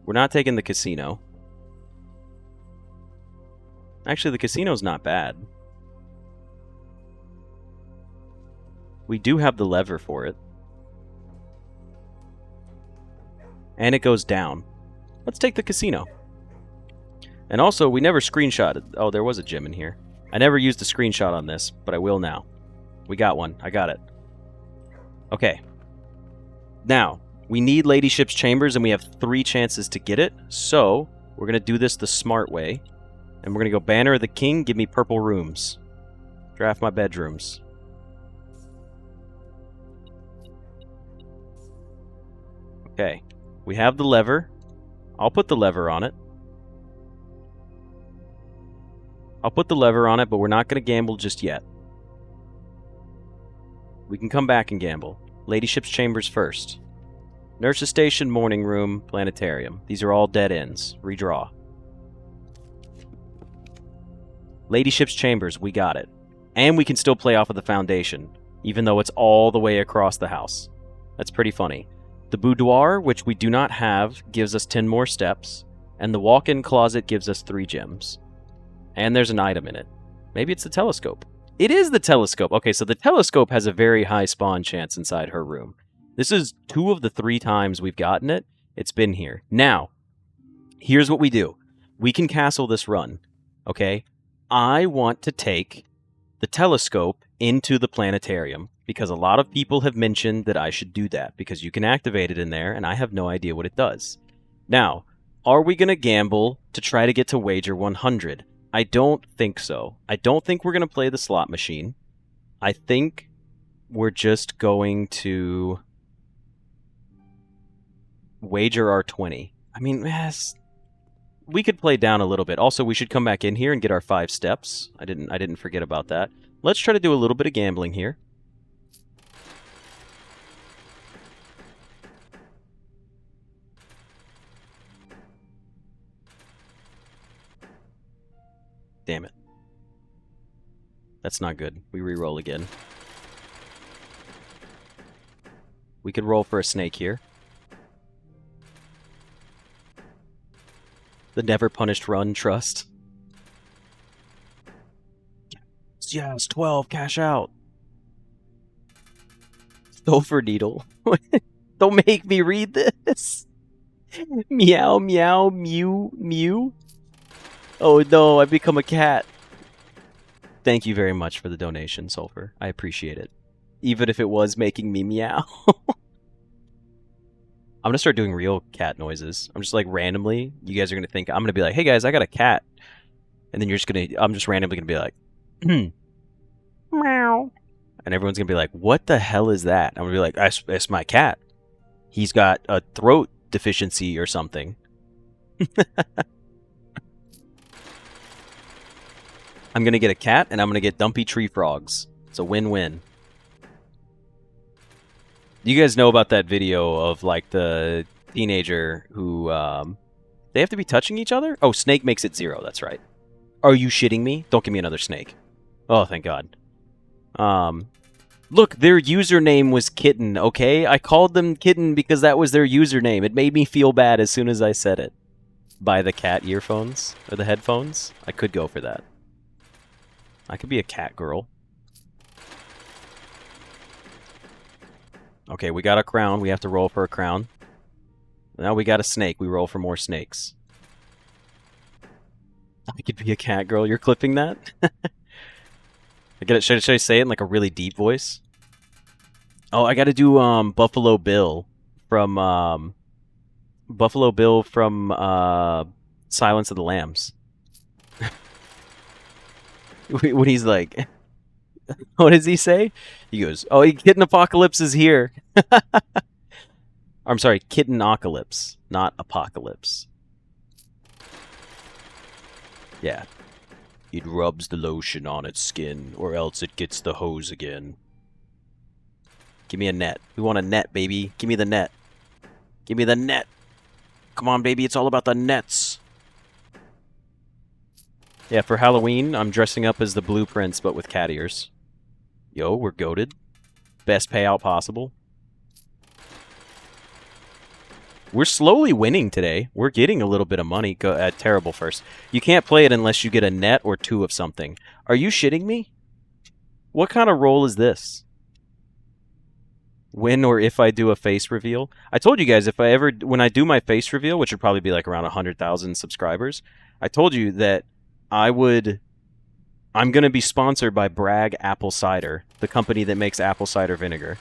We're not taking the casino. Actually, the casino's not bad. We do have the lever for it. And it goes down. Let's take the casino. And also, we never screenshotted. Oh, there was a gym in here. I never used a screenshot on this, but I will now. We got one. I got it. Okay. Now, we need Ladyship's Chambers, and we have 3 chances to get it. So, we're going to do this the smart way. And we're going to go Banner of the King, give me purple rooms. Draft my bedrooms. Okay. We have the lever. I'll put the lever on it. I'll put the lever on it, but we're not going to gamble just yet. We can come back and gamble. Ladyship's Chambers first. Nurse's Station, Morning Room, Planetarium. These are all dead ends. Redraw. Ladyship's Chambers, we got it. And we can still play off of the foundation, even though it's all the way across the house. That's pretty funny. The boudoir, which we do not have, gives us 10 more steps, and the walk-in closet gives us 3 gems. And there's an item in it. Maybe it's the telescope. It is the telescope. Okay, so the telescope has a very high spawn chance inside her room. This is 2 of the 3 times we've gotten it. It's been here. Now, here's what we do. We can castle this run, okay? I want to take the telescope into the planetarium because a lot of people have mentioned that I should do that because you can activate it in there and I have no idea what it does. Now, are we going to gamble to try to get to wager 100? I don't think so. I don't think we're going to play the slot machine. I think we're just going to wager our 20. I mean, we could play down a little bit. Also, we should come back in here and get our 5 steps. I didn't forget about that. Let's try to do a little bit of gambling here. Damn it. That's not good. We re-roll again. We could roll for a snake here. The never punished run trust. Yes, 12, cash out. Sulfur needle. Don't make me read this. Meow, meow, mew, mew. Oh no, I've become a cat. Thank you very much for the donation, Sulfur. I appreciate it. Even if it was making me meow. I'm gonna start doing real cat noises. I'm just like randomly, you guys are gonna think, I'm gonna be like, hey guys, I got a cat. And then I'm just randomly gonna be like, meow. And everyone's gonna be like, what the hell is that? I'm gonna be like, that's my cat. He's got a throat deficiency or something. I'm gonna get a cat and I'm gonna get dumpy tree frogs. It's a win-win. You guys know about that video of like the teenager who they have to be touching each other? Oh, snake makes it 0, that's right. Are you shitting me? Don't give me another snake. Oh, thank God. Look, their username was Kitten, okay? I called them Kitten because that was their username. It made me feel bad as soon as I said it. Buy the cat earphones or the headphones? I could go for that. I could be a cat girl. Okay, we got a crown. We have to roll for a crown. Now we got a snake. We roll for more snakes. I could be a cat girl. You're clipping that? I get it. Should I say it in like a really deep voice? Oh, I got to do Buffalo Bill from Buffalo Bill from Silence of the Lambs. When he's like, what does he say? He goes, "Oh, Kitten Apocalypse is here." I'm sorry, Kitten Apocalypse, not Apocalypse. Yeah. It rubs the lotion on its skin, or else it gets the hose again. Give me a net. We want a net, baby. Give me the net. Give me the net. Come on, baby. It's all about the nets. Yeah, for Halloween, I'm dressing up as the Blueprints, but with cat ears. Yo, we're goated. Best payout possible. We're slowly winning today. We're getting a little bit of money. Terrible first. You can't play it unless you get a net or two of something. Are you shitting me? What kind of roll is this? When or if I do a face reveal. I told you guys when I do my face reveal, which would probably be like around 100,000 subscribers, I told you that I'm going to be sponsored by Bragapple Cider, the company that makes apple cider vinegar.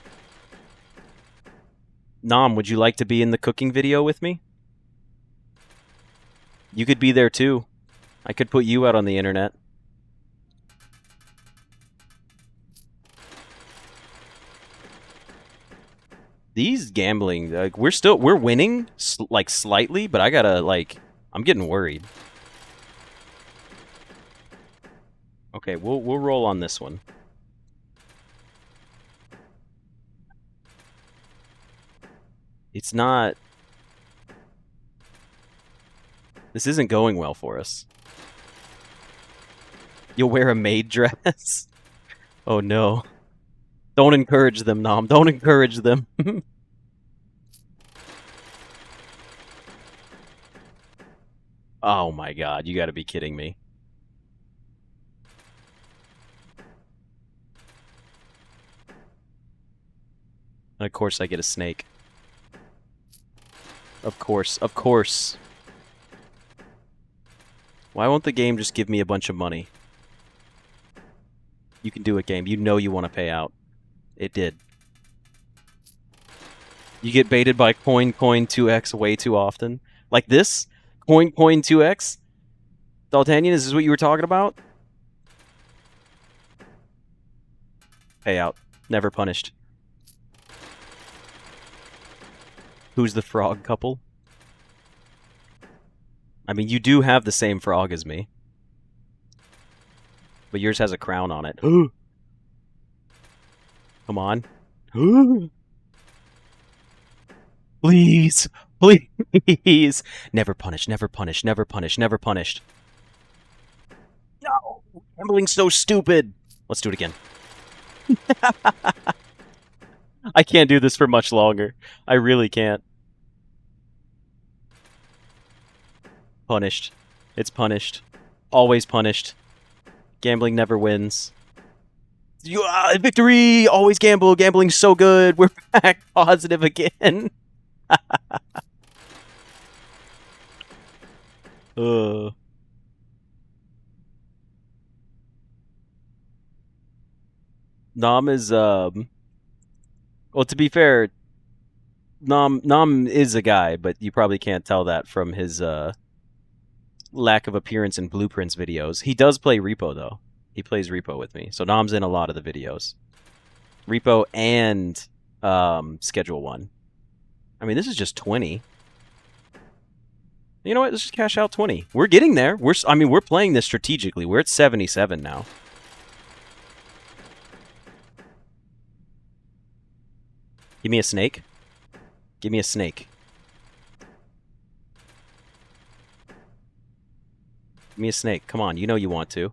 Nom, would you like to be in the cooking video with me? You could be there too. I could put you out on the internet. These gambling, like we're winning like slightly, but I'm getting worried. Okay, we'll roll on this one. It's not. This isn't going well for us. You'll wear a maid dress? Oh no. Don't encourage them, Nom. Don't encourage them. Oh my god, you gotta be kidding me. And of course I get a snake. Of course, of course. Why won't the game just give me a bunch of money? You can do it, game. You know you want to pay out. It did. You get baited by coin 2x way too often. Like this? Coin 2x? D'Artagnan, is this what you were talking about? Payout. Never punished. Who's the frog couple? I mean, you do have the same frog as me. But yours has a crown on it. Come on. Please. Please. Never punished, never punished, never punished, never punished. No! Gambling's so stupid! Let's do it again. I can't do this for much longer. I really can't. Punished. It's punished. Always punished. Gambling never wins. Victory! Always gamble. Gambling's so good. We're back positive again. Nom is well, to be fair, Nom is a guy, but you probably can't tell that from his lack of appearance in Blueprints videos. He does play Repo though. He plays Repo with me, so Nom's in a lot of the videos. Repo and Schedule 1. I mean, this is just 20. You know what? Let's just cash out 20. We're getting there. We're playing this strategically. We're at 77 now. Give me a snake. Give me a snake. Give me a snake. Come on, you know you want to.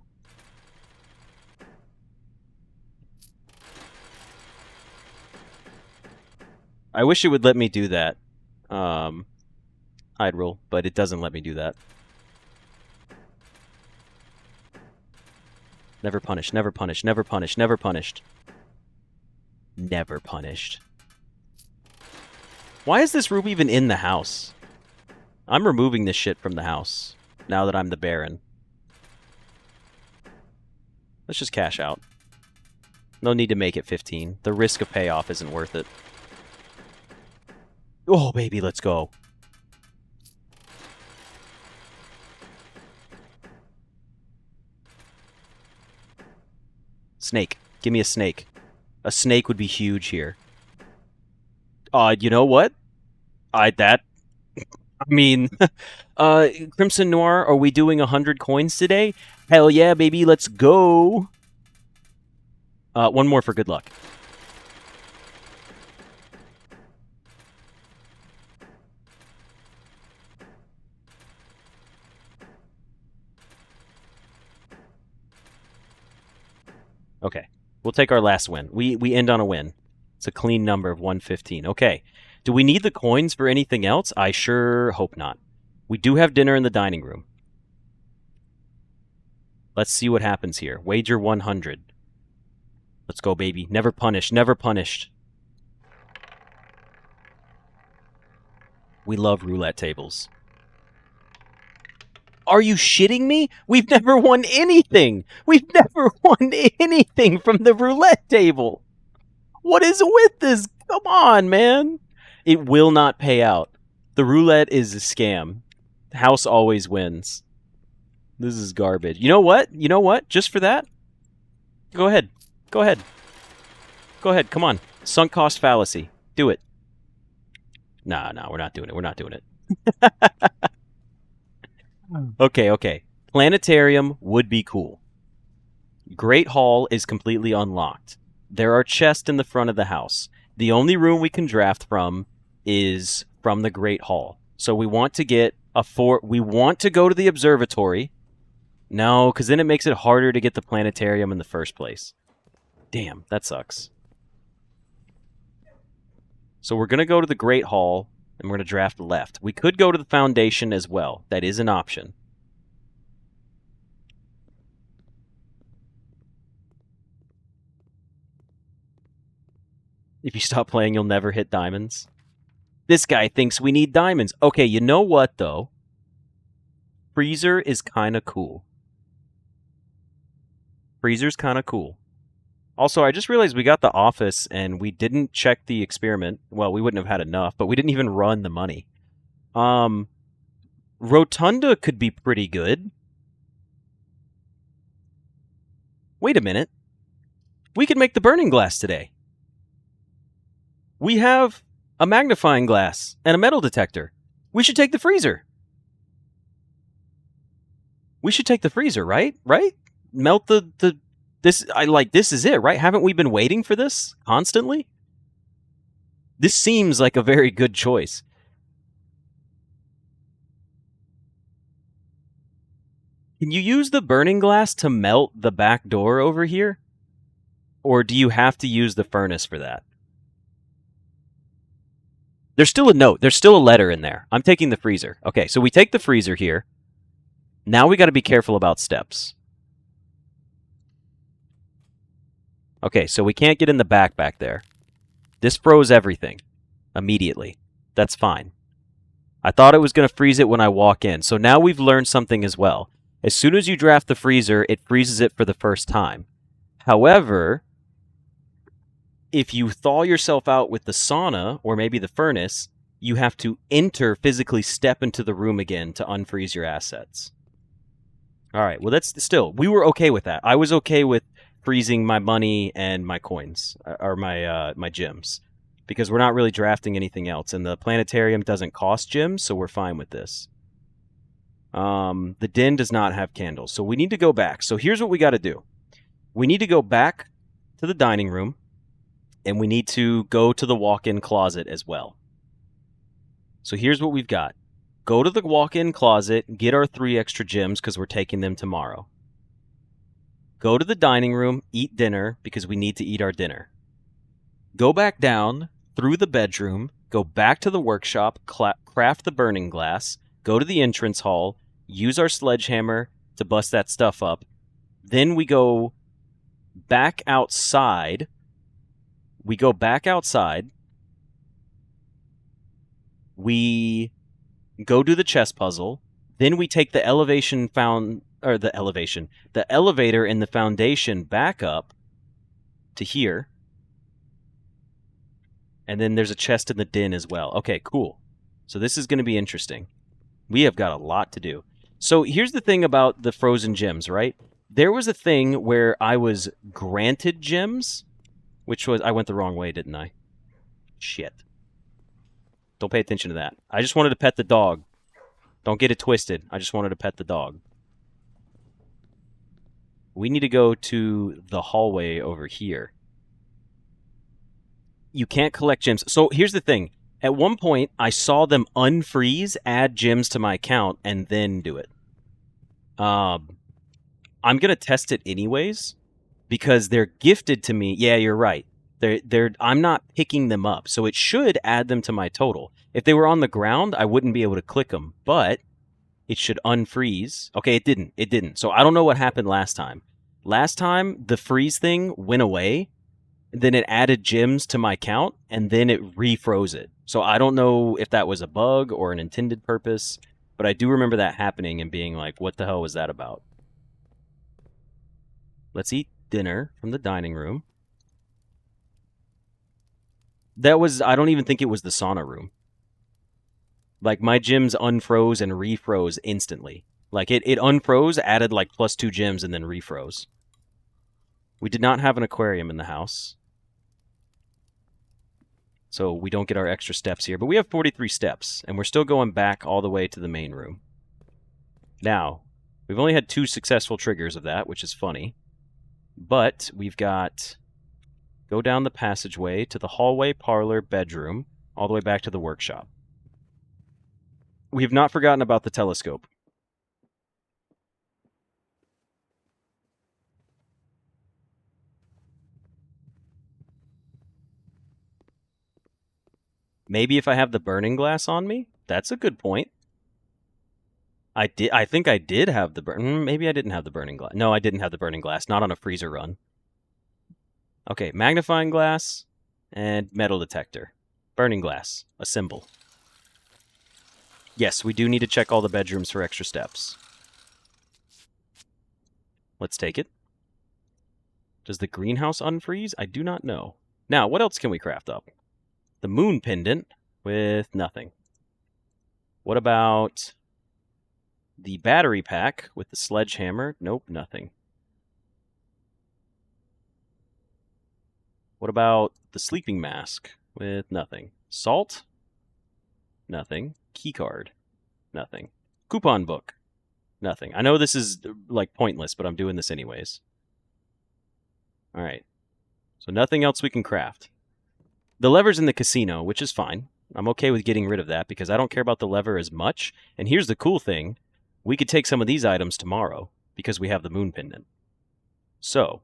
I wish it would let me do that. Hide roll, but it doesn't let me do that. Never punished, never punished, never punished, never punished. Never punished. Why is this room even in the house? I'm removing this shit from the house, now that I'm the Baron. Let's just cash out. No need to make it 15. The risk of payoff isn't worth it. Oh, baby, let's go. Snake. Give me a snake. A snake would be huge here. You know what? Mean, Crimson Noir, are we doing 100 coins today? Hell yeah, baby, let's go. One more for good luck. Okay, we'll take our last win. We end on a win. It's a clean number of 115. Okay, do we need the coins for anything else? I sure hope not. We do have dinner in the dining room. Let's see what happens here. Wager 100. Let's go, baby. Never punished. Never punished. We love roulette tables. Are you shitting me? We've never won anything. We've never won anything from the roulette table. What is with this? Come on, man. It will not pay out. The roulette is a scam. The house always wins. This is garbage. You know what? You know what? Just for that? Go ahead. Go ahead. Go ahead. Come on. Sunk cost fallacy. Do it. Nah, we're not doing it. We're not doing it. Okay. Planetarium would be cool. Great Hall is completely unlocked. There are chests in the front of the house. The only room we can draft from is from the Great Hall. So we want to get we want to go to the observatory. No, because then it makes it harder to get the planetarium in the first place. Damn, that sucks. So we're going to go to the Great Hall, and we're going to draft left. We could go to the Foundation as well. That is an option. If you stop playing, you'll never hit diamonds. This guy thinks we need diamonds. Okay, you know what, though? Freezer is kind of cool. Freezer's kind of cool. Also, I just realized we got the office and we didn't check the experiment. Well, we wouldn't have had enough, but we didn't even run the money. Rotunda could be pretty good. Wait a minute. We could make the burning glass today. We have a magnifying glass and a metal detector. We should take the freezer. We should take the freezer, right? Right? Melt this is it, right? Haven't we been waiting for this constantly? This seems like a very good choice. Can you use the burning glass to melt the back door over here? Or do you have to use the furnace for that? There's still a note. There's still a letter in there. I'm taking the freezer. Okay, so we take the freezer here. Now we got to be careful about steps. Okay, so we can't get in the back there. This froze everything immediately. That's fine. I thought it was going to freeze it when I walk in. So now we've learned something as well. As soon as you draft the freezer, it freezes it for the first time. However, if you thaw yourself out with the sauna or maybe the furnace, you have to physically step into the room again to unfreeze your assets. All right, well, we were okay with that. I was okay with freezing my money and my coins, or my gems, because we're not really drafting anything else, and the planetarium doesn't cost gems, so we're fine with this. The den does not have candles, so we need to go back. So here's what we got to do. We need to go back to the dining room, and we need to go to the walk-in closet as well. So here's what we've got. Go to the walk-in closet, get our 3 extra gems because we're taking them tomorrow. Go to the dining room, eat dinner because we need to eat our dinner. Go back down through the bedroom, go back to the workshop, craft the burning glass, go to the entrance hall, use our sledgehammer to bust that stuff up. Then we go back outside. We go do the chess puzzle. Then we take the the elevator in the foundation back up to here. And then there's a chest in the den as well. Okay, cool. So this is going to be interesting. We have got a lot to do. So here's the thing about the frozen gems, right? There was a thing where I was granted gems, which was... I went the wrong way, didn't I? Shit. Don't pay attention to that. I just wanted to pet the dog. Don't get it twisted. I just wanted to pet the dog. We need to go to the hallway over here. You can't collect gems. So here's the thing. At one point, I saw them unfreeze, add gems to my account, and then do it. I'm going to test it anyways, because they're gifted to me. Yeah, you're right. I'm not picking them up, so it should add them to my total. If they were on the ground, I wouldn't be able to click them, but it should unfreeze. Okay, it didn't. It didn't. So I don't know what happened last time. Last time, the freeze thing went away, then it added gems to my count, and then it refroze it. So I don't know if that was a bug or an intended purpose, but I do remember that happening and being like, what the hell was that about? Let's eat dinner from the dining room. That was, I don't even think it was the sauna room. Like, my gems unfroze and refroze instantly. Like, it unfroze, added like +2 gems, and then refroze. We did not have an aquarium in the house, so we don't get our extra steps here. But we have 43 steps, and we're still going back all the way to the main room. Now, we've only had 2 successful triggers of that, which is funny. But we've got... Go down the passageway to the hallway, parlor, bedroom, all the way back to the workshop. We have not forgotten about the telescope. Maybe if I have the burning glass on me? That's a good point. I think I did have the maybe I didn't have the burning glass. No, I didn't have the burning glass. Not on a freezer run. Okay, magnifying glass and metal detector. Burning glass. A symbol. Yes, we do need to check all the bedrooms for extra steps. Let's take it. Does the greenhouse unfreeze? I do not know. Now, what else can we craft up? The moon pendant with nothing. What about the battery pack with the sledgehammer? Nope, nothing. What about the sleeping mask with nothing? Salt? Nothing. Keycard? Nothing. Coupon book? Nothing. I know this is like pointless, but I'm doing this anyways. All right. So nothing else we can craft. The lever's in the casino, which is fine. I'm okay with getting rid of that because I don't care about the lever as much. And here's the cool thing. We could take some of these items tomorrow because we have the moon pendant. So,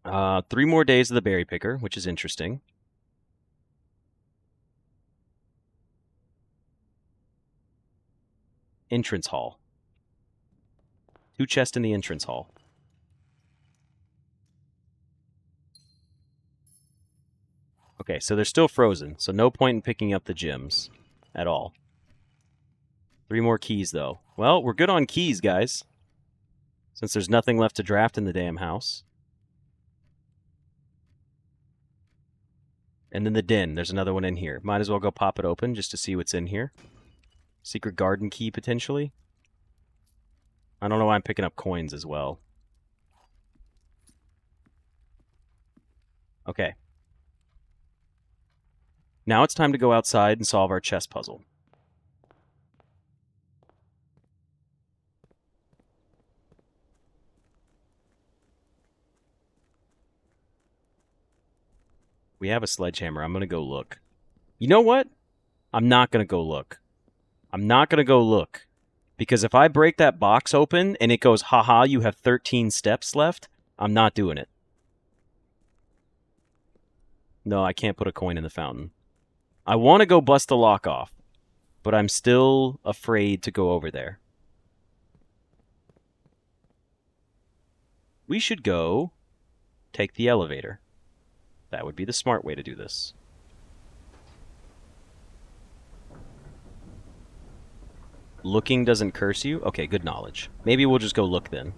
3 more days of the berry picker, which is interesting. Entrance hall. 2 chests in the entrance hall. Okay, so they're still frozen, so no point in picking up the gems at all. 3 more keys, though. Well, we're good on keys, guys, since there's nothing left to draft in the damn house. And then the den. There's another one in here. Might as well go pop it open just to see what's in here. Secret garden key, potentially. I don't know why I'm picking up coins as well. Okay. Now it's time to go outside and solve our chess puzzle. We have a sledgehammer. I'm going to go look. You know what? I'm not going to go look. I'm not going to go look. Because if I break that box open and it goes, haha, you have 13 steps left, I'm not doing it. No, I can't put a coin in the fountain. I want to go bust the lock off, but I'm still afraid to go over there. We should go take the elevator. That would be the smart way to do this. Looking doesn't curse you? Okay, good knowledge. Maybe we'll just go look then.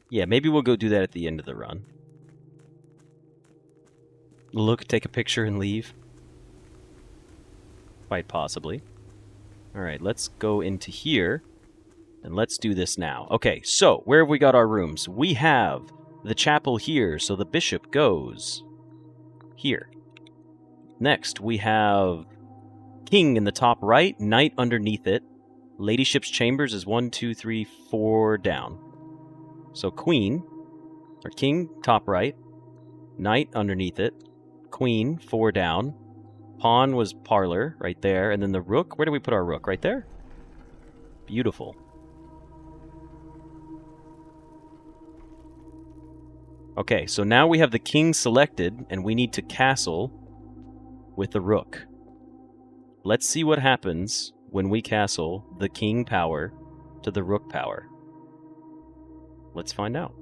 Yeah, maybe we'll go do that at the end of the run. Look, take a picture, and leave. Quite possibly. Alright, let's go into here, and let's do this now. Okay, so, where have we got our rooms? We have the chapel here, so the bishop goes here. Next, we have king in the top right, knight underneath it. Ladyship's chambers is 1, 2, 3, 4 down. So queen, or king, top right, knight underneath it, queen, 4 down. Pawn was parlor, right there, and then the rook, where do we put our rook? Right there? Beautiful. Okay, so now we have the king selected, and we need to castle with the rook. Let's see what happens when we castle the king power to the rook power. Let's find out.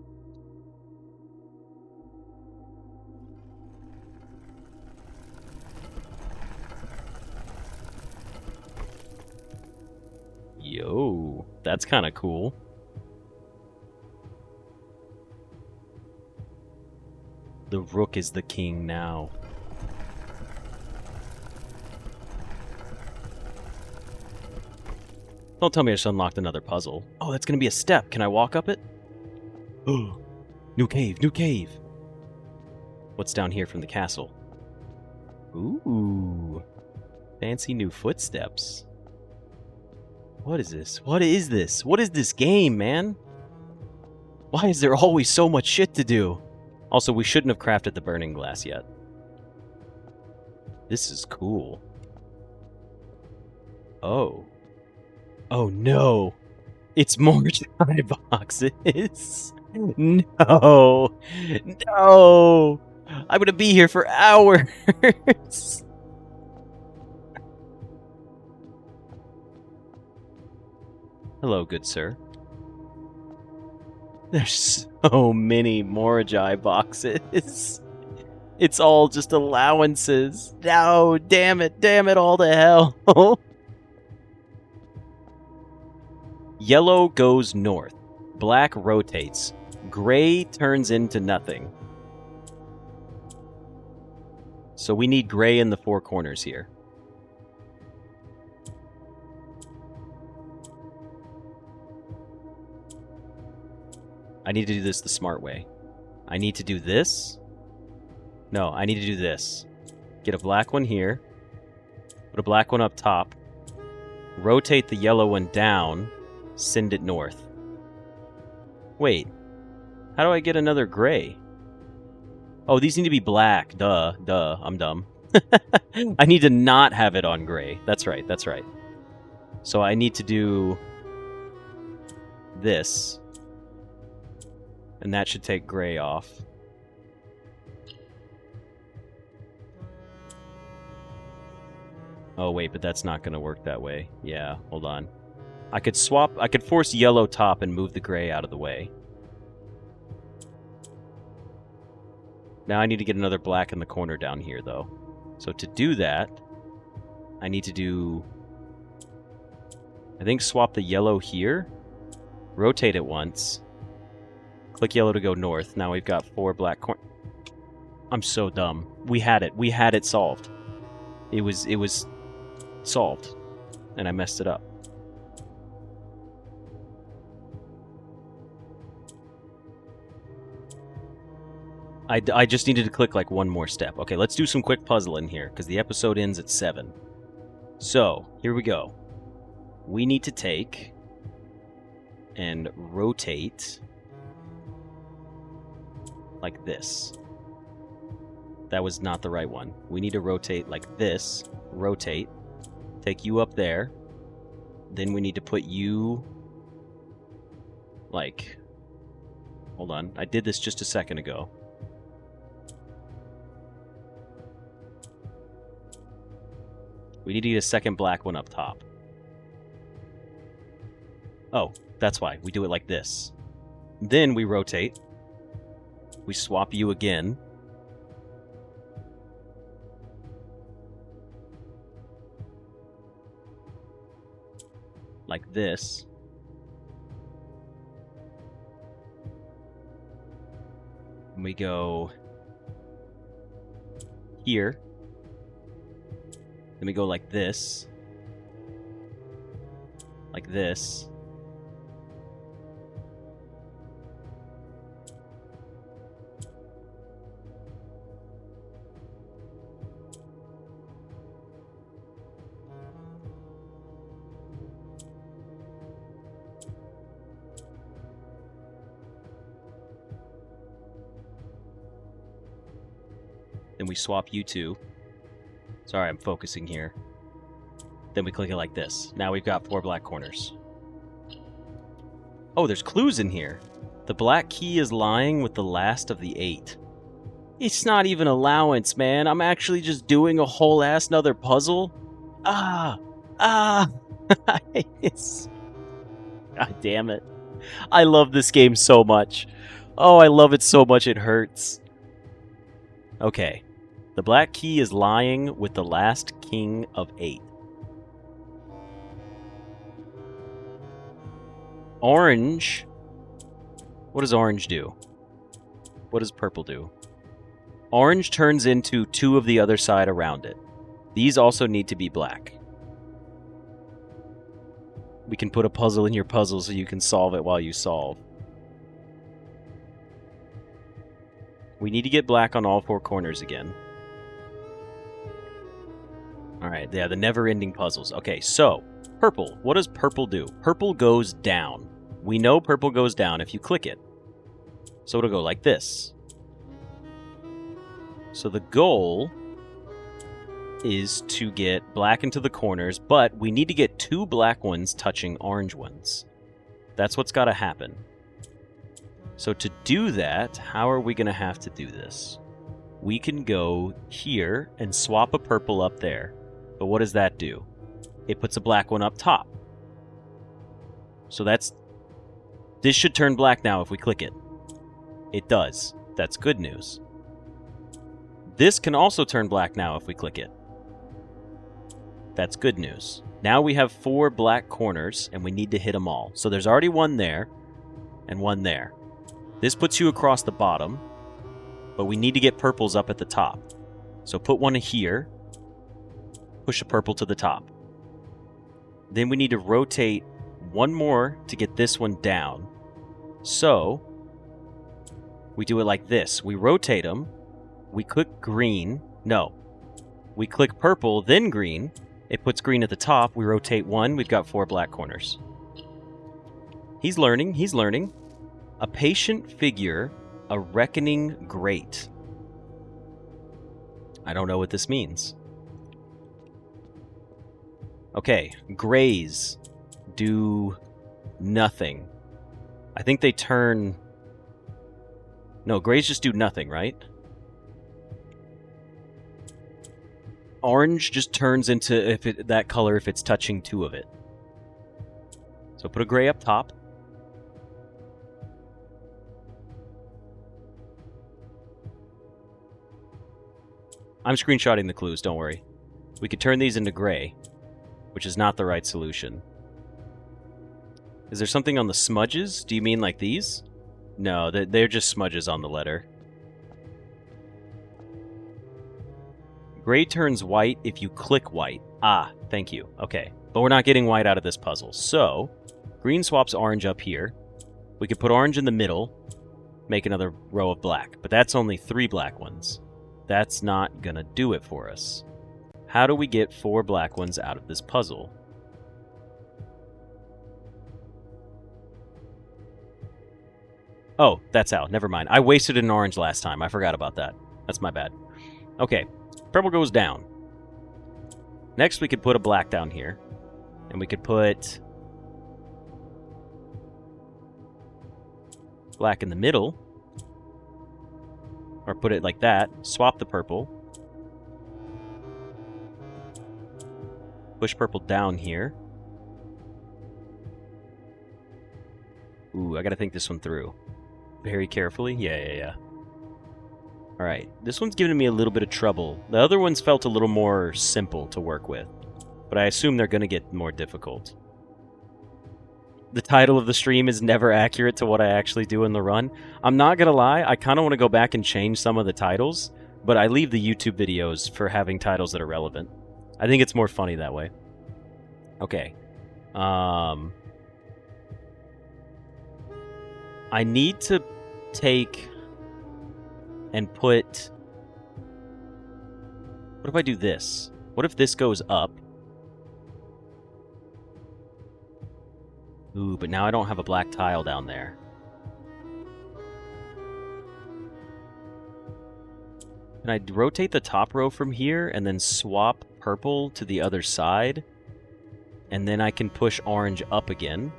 Yo, that's kind of cool. The rook is the king now. Don't tell me I just unlocked another puzzle. Oh, that's going to be a step. Can I walk up it? Oh, new cave, new cave. What's down here from the castle? Ooh, fancy new footsteps. What is this? What is this? What is this game, man? Why is there always so much shit to do? Also, we shouldn't have crafted the burning glass yet. This is cool. Oh. Oh no. It's more dry boxes. No. No. I'm gonna be here for hours. Hello, good sir. There's so many Moragi boxes. It's all just allowances. No, damn it all to hell. Yellow goes north. Black rotates. Gray turns into nothing. So we need gray in the four corners here. I need to do this the smart way. I need to do this. No, I need to do this. Get a black one here. Put a black one up top. Rotate the yellow one down. Send it north. Wait. How do I get another gray? Oh, these need to be black. Duh. I'm dumb. I need to not have it on gray. That's right. So I need to do this. And that should take gray off. Oh, wait, but that's not going to work that way. Yeah, hold on. I could force yellow top and move the gray out of the way. Now I need to get another black in the corner down here, though. So to do that, I need to do... I think swap the yellow here. Rotate it once. Click yellow to go north. Now we've got 4 black corners. I'm so dumb. We had it solved. It was solved. And I messed it up. I just needed to click like one more step. Okay, let's do some quick puzzling here, because the episode ends at 7. So, here we go. We need to take and rotate like this. That was not the right one. We need to rotate like this. Rotate. Take you up there. Then we need to put you like... Hold on. I did this just a second ago. We need to get a second black one up top. Oh, that's why. We do it like this. Then we rotate. We swap you again. Like this. And we go here. Then we go like this. Like this. Then we swap you two. Sorry, I'm focusing here. Then we click it like this. Now we've got 4 black corners. Oh, there's clues in here. The black key is lying with the last of the 8. It's not even allowance, man. I'm actually just doing a whole ass another puzzle. It's... God damn it. I love this game so much. Oh, I love it so much it hurts. Okay. The black key is lying with the last king of 8. Orange. What does orange do? What does purple do? Orange turns into 2 of the other side around it. These also need to be black. We can put a puzzle in your puzzle so you can solve it while you solve. We need to get black on all 4 corners again. Alright, yeah, the never-ending puzzles. Okay, so, purple. What does purple do? Purple goes down. We know purple goes down if you click it. So it'll go like this. So the goal is to get black into the corners, but we need to get 2 black ones touching orange ones. That's what's got to happen. So to do that, how are we going to have to do this? We can go here and swap a purple up there. But what does that do? It puts a black one up top. So this should turn black now if we click it. It does. That's good news. This can also turn black now if we click it. That's good news. Now we have 4 black corners, and we need to hit them all. So there's already 1 there, and 1 there. This puts you across the bottom, but we need to get purples up at the top. So put 1 here, push a purple to the top. Then we need to rotate 1 more to get this one down. So we do it like this. We rotate them. We click green. No. We click purple, then green. It puts green at the top. We rotate 1. We've got 4 black corners. He's learning. He's learning. A patient figure, a reckoning great. I don't know what this means. Okay, grays do nothing. I think they turn... No, grays just do nothing, right? Orange just turns into that color if it's touching 2 of it. So put a gray up top. I'm screenshotting the clues, don't worry. We could turn these into gray, which is not the right solution. Is there something on the smudges? Do you mean like these? No, they're just smudges on the letter. Gray turns white if you click white. Ah, thank you. Okay, but we're not getting white out of this puzzle. So, green swaps orange up here. We could put orange in the middle, make another row of black, but that's only 3 black ones. That's not gonna do it for us. How do we get 4 black ones out of this puzzle? Oh, that's out. Never mind. I wasted an orange last time. I forgot about that. That's my bad. Okay, purple goes down. Next, we could put a black down here. And we could put black in the middle. Or put it like that. Swap the purple. Push purple down here. Ooh, I gotta think this one through. Very carefully. Yeah. Alright, this one's giving me a little bit of trouble. The other ones felt a little more simple to work with. But I assume they're gonna get more difficult. the title of the stream is never accurate to what I actually do in the run. I'm not gonna lie, I kind of want to go back and change some of the titles, but I leave the YouTube videos for having titles that are relevant. I think it's more funny that way. Okay. I need to take and put... What if I do this? What if this goes up? Ooh, but now I don't have a black tile down there. Can I rotate the top row from here and then swap purple to the other side? And then I can push orange up again.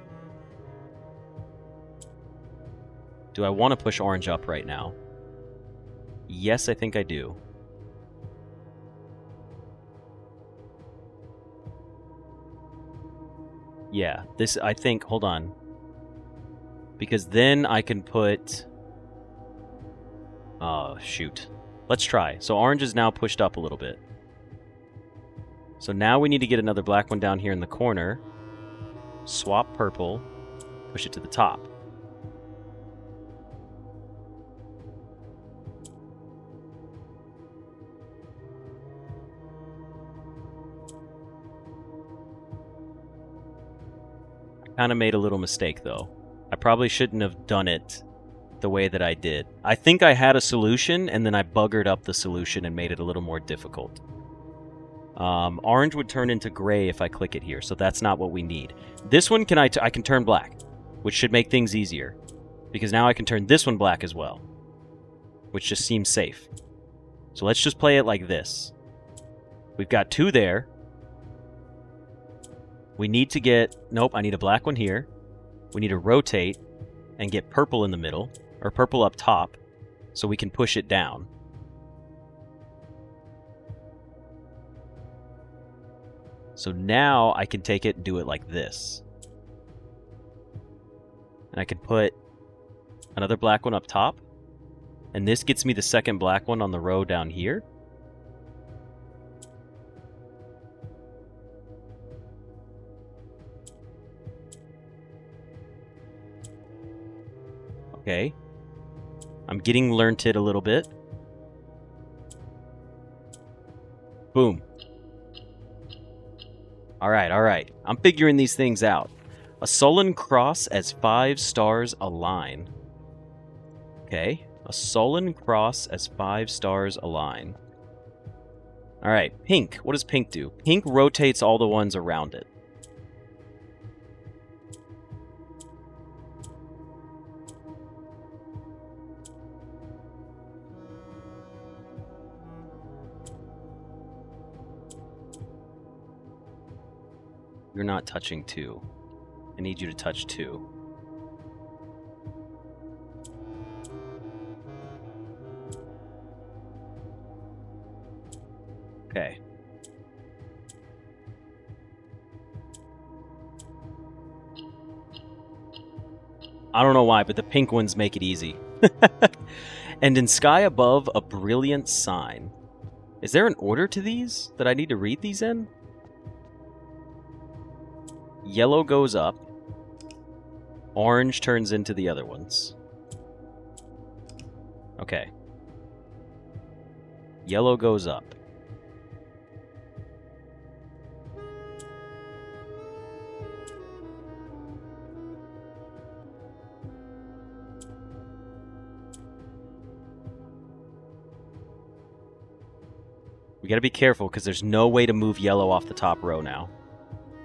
Do I want to push orange up right now? Yes, I think I do. Yeah, this, I think, hold on. Because then I can put... Oh, shoot. Let's try. So orange is now pushed up a little bit. So now we need to get another black one down here in the corner. Swap purple. Push it to the top. Kind of made a little mistake, though. I probably shouldn't have done it the way that I did. I think I had a solution, and then I buggered up the solution and made it a little more difficult. Orange would turn into gray if I click it here, so that's not what we need. This one, I can turn black, which should make things easier. Because now I can turn this one black as well, which just seems safe. So let's just play it like this. We've got two there. We need to get... Nope, I need a black one here. We need to rotate and get purple in the middle, or purple up top, so we can push it down. So now I can take it and do it like this. And I can put another black one up top. And this gets me the second black one on the row down here. Okay. I'm getting learnt it a little bit. Boom. Alright, alright. I'm figuring these things out. A sullen cross as 5 stars align. Okay. A sullen cross as 5 stars align. Alright, pink. What does pink do? Pink rotates all the ones around it. You're not touching 2. I need you to touch 2. Okay. I don't know why, but the pink ones make it easy. And in sky above, a brilliant sign. Is there an order to these that I need to read these in? Yellow goes up. Orange turns into the other ones. Okay. Yellow goes up. We gotta be careful because there's no way to move yellow off the top row now.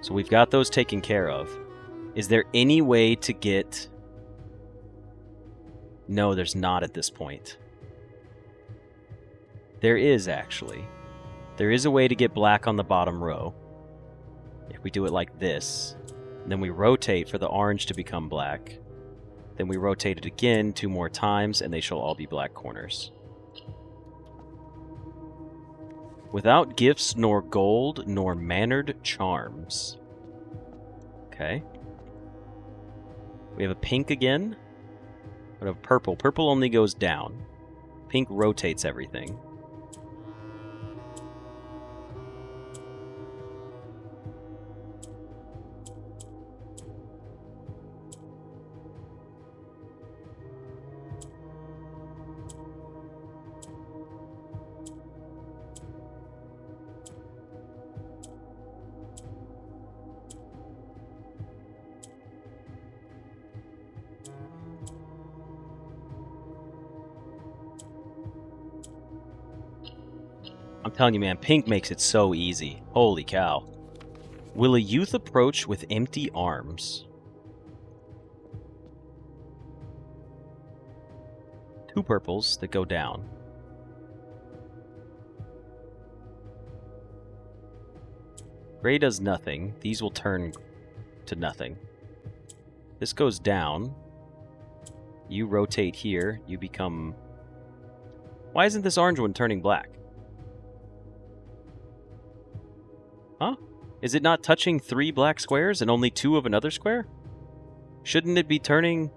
So we've got those taken care of. Is there any way to get... No, there's not at this point. There is, actually. There is a way to get black on the bottom row. If we do it like this. Then we rotate for the orange to become black. Then we rotate it again 2 more times, and they shall all be black corners. Without gifts, nor gold, nor mannered charms. Okay. We have a pink again. We have purple. Purple only goes down. Pink rotates everything. I'm telling you, man, pink makes it so easy. Holy cow. Will a youth approach with empty arms? 2 purples that go down. Gray does nothing. These will turn to nothing. This goes down. You rotate here. You become... Why isn't this orange one turning black? Huh? Is it not touching 3 black squares and only 2 of another square? Shouldn't it be turning...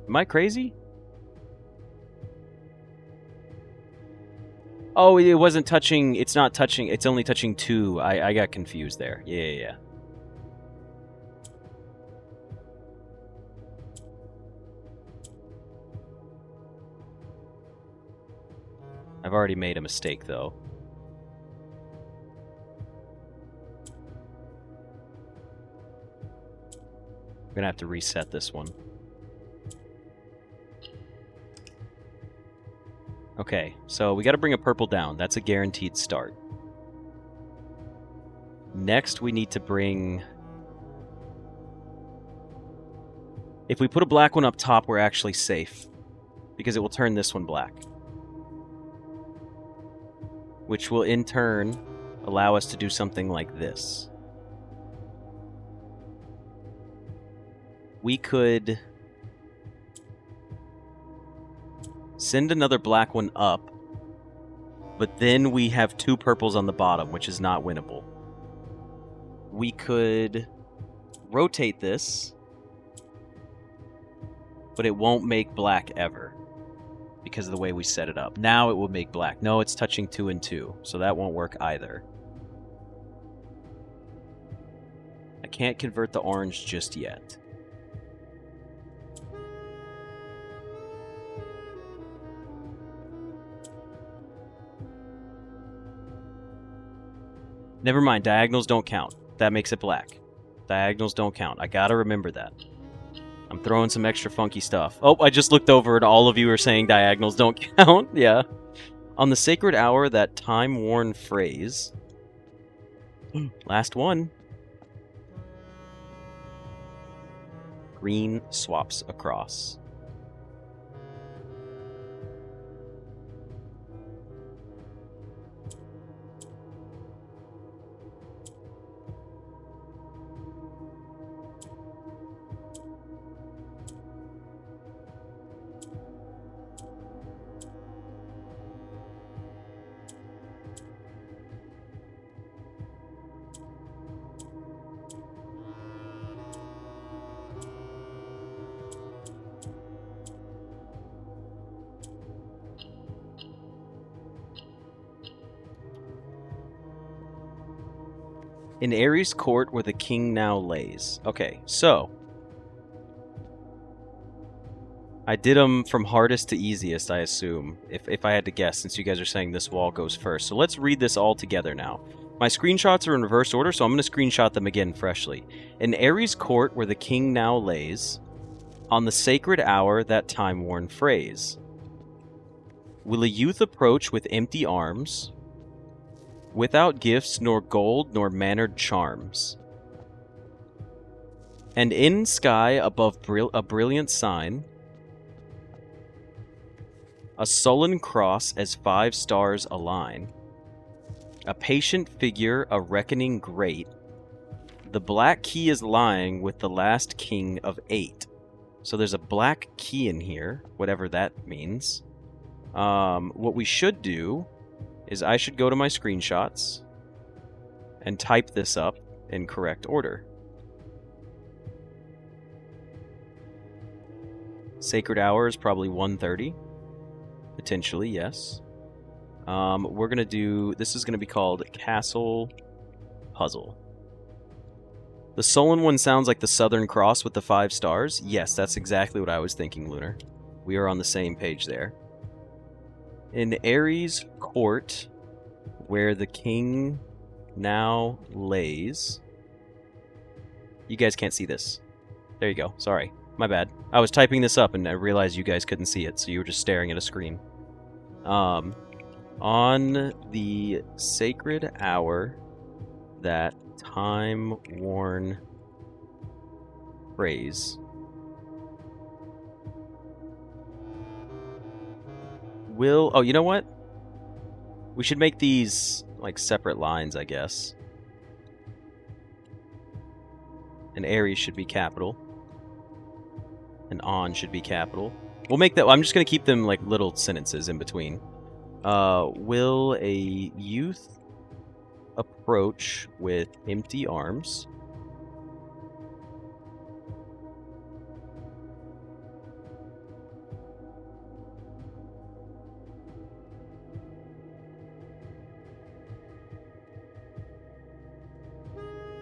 Am I crazy? Oh, it wasn't touching... It's not touching... It's only touching 2. I got confused there. Yeah. I've already made a mistake, though. I'm gonna have to reset this one. Okay, so we gotta bring a purple down. That's a guaranteed start. Next, we need to bring... If we put a black one up top, we're actually safe, because it will turn this one black. Which will, in turn, allow us to do something like this. We could... send another black one up, but then we have 2 purples on the bottom, which is not winnable. We could rotate this, but it won't make black ever because of the way we set it up. Now it will make black. No, it's touching 2 and 2, so that won't work either. I can't convert the orange just yet. Never mind, diagonals don't count. That makes it black. Diagonals don't count. I gotta remember that. I'm throwing some extra funky stuff. Oh, I just looked over and all of you are saying diagonals don't count. Yeah. On the sacred hour, that time-worn phrase. Last one. Green swaps across. In Ares' court where the king now lays. Okay, so I did them from hardest to easiest, I assume, if I had to guess, since you guys are saying this wall goes first. So let's read this all together now. My screenshots are in reverse order, so I'm going to screenshot them again freshly. In Ares' court where the king now lays, on the sacred hour that time-worn phrase. Will a youth approach with empty arms, without gifts nor gold nor mannered charms? And in sky above a brilliant sign, a sullen cross as 5 stars align, a patient figure, a reckoning great, the black key is lying with the last king of 8. So there's a black key in here, whatever that means. What we should do is I should go to my screenshots and type this up in correct order. Sacred hour is probably 1:30. Potentially, yes. We're going to do... This is going to be called Castle Puzzle. The sullen one sounds like the Southern Cross with the 5 stars. Yes, that's exactly what I was thinking, Lunar. We are on the same page there. In Ares' court, where the king now lays... You guys can't see this. There you go. Sorry. My bad. I was typing this up and I realized you guys couldn't see it, so you were just staring at a screen. On the sacred hour, that time-worn phrase will... Oh, you know what? We should make these, like, separate lines, I guess. And Aries should be capital. And on should be capital. We'll make that... I'm just going to keep them, like, little sentences in between. Will a youth approach with empty arms?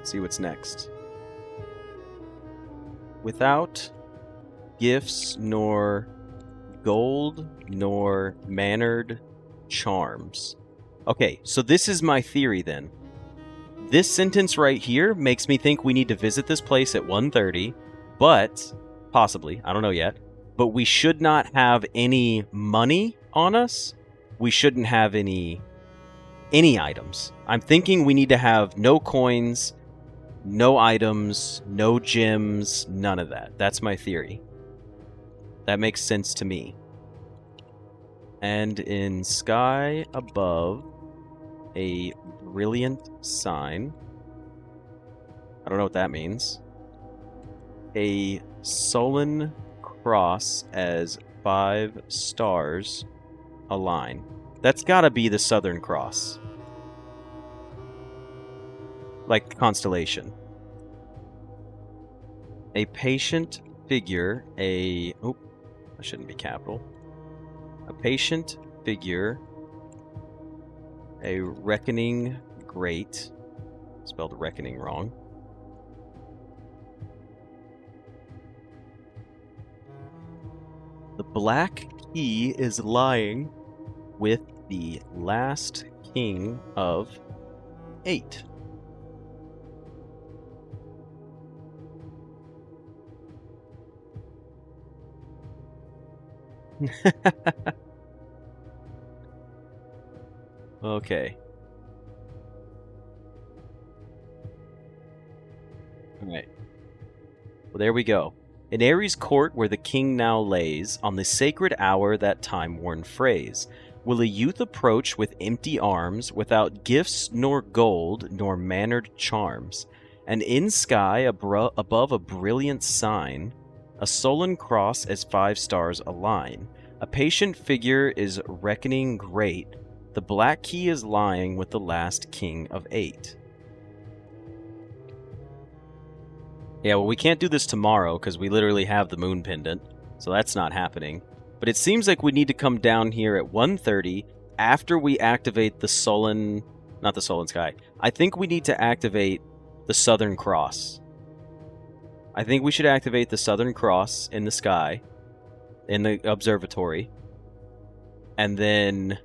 See what's next. Without gifts nor gold nor mannered charms. Okay, so this is my theory then. This sentence right here makes me think we need to visit this place at 1:30, but possibly, I don't know yet, but we should not have any money on us. We shouldn't have any items. I'm thinking we need to have no coins, no items, no gems, none of that. That's my theory. That makes sense to me. And in sky above, a brilliant sign. I don't know what that means. A sullen cross as 5 stars align. That's gotta be the Southern Cross. Like constellation. A patient figure, oh, that shouldn't be capital. A patient figure, a reckoning great, spelled reckoning wrong. The black key is lying with the last king of 8. Okay. Alright. Well, there we go. In Ares' court where the king now lays, on the sacred hour that time-worn phrase, will a youth approach with empty arms, without gifts nor gold nor mannered charms, and in sky above a brilliant sign, a sullen cross as 5 stars align. A patient figure is reckoning great. The black key is lying with the last king of 8. Yeah, well, we can't do this tomorrow because we literally have the moon pendant, so that's not happening. But it seems like we need to come down here at 1:30 after we activate the sullen... Not the sullen sky. I think we need to activate the Southern Cross. I think we should activate the Southern Cross in the sky, in the observatory, and then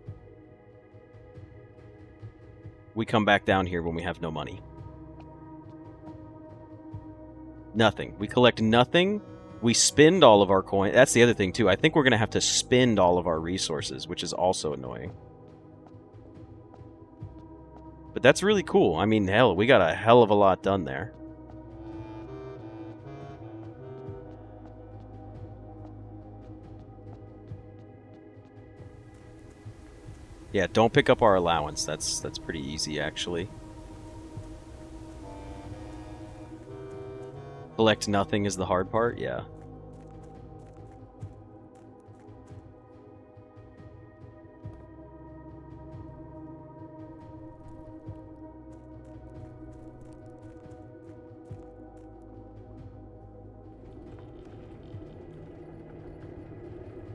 we come back down here when we have no money. Nothing. We collect nothing. We spend all of our coins. That's the other thing, too. I think we're going to have to spend all of our resources, which is also annoying. But that's really cool. I mean, hell, we got a hell of a lot done there. Yeah, don't pick up our allowance. That's pretty easy, actually. Collect nothing is the hard part? Yeah.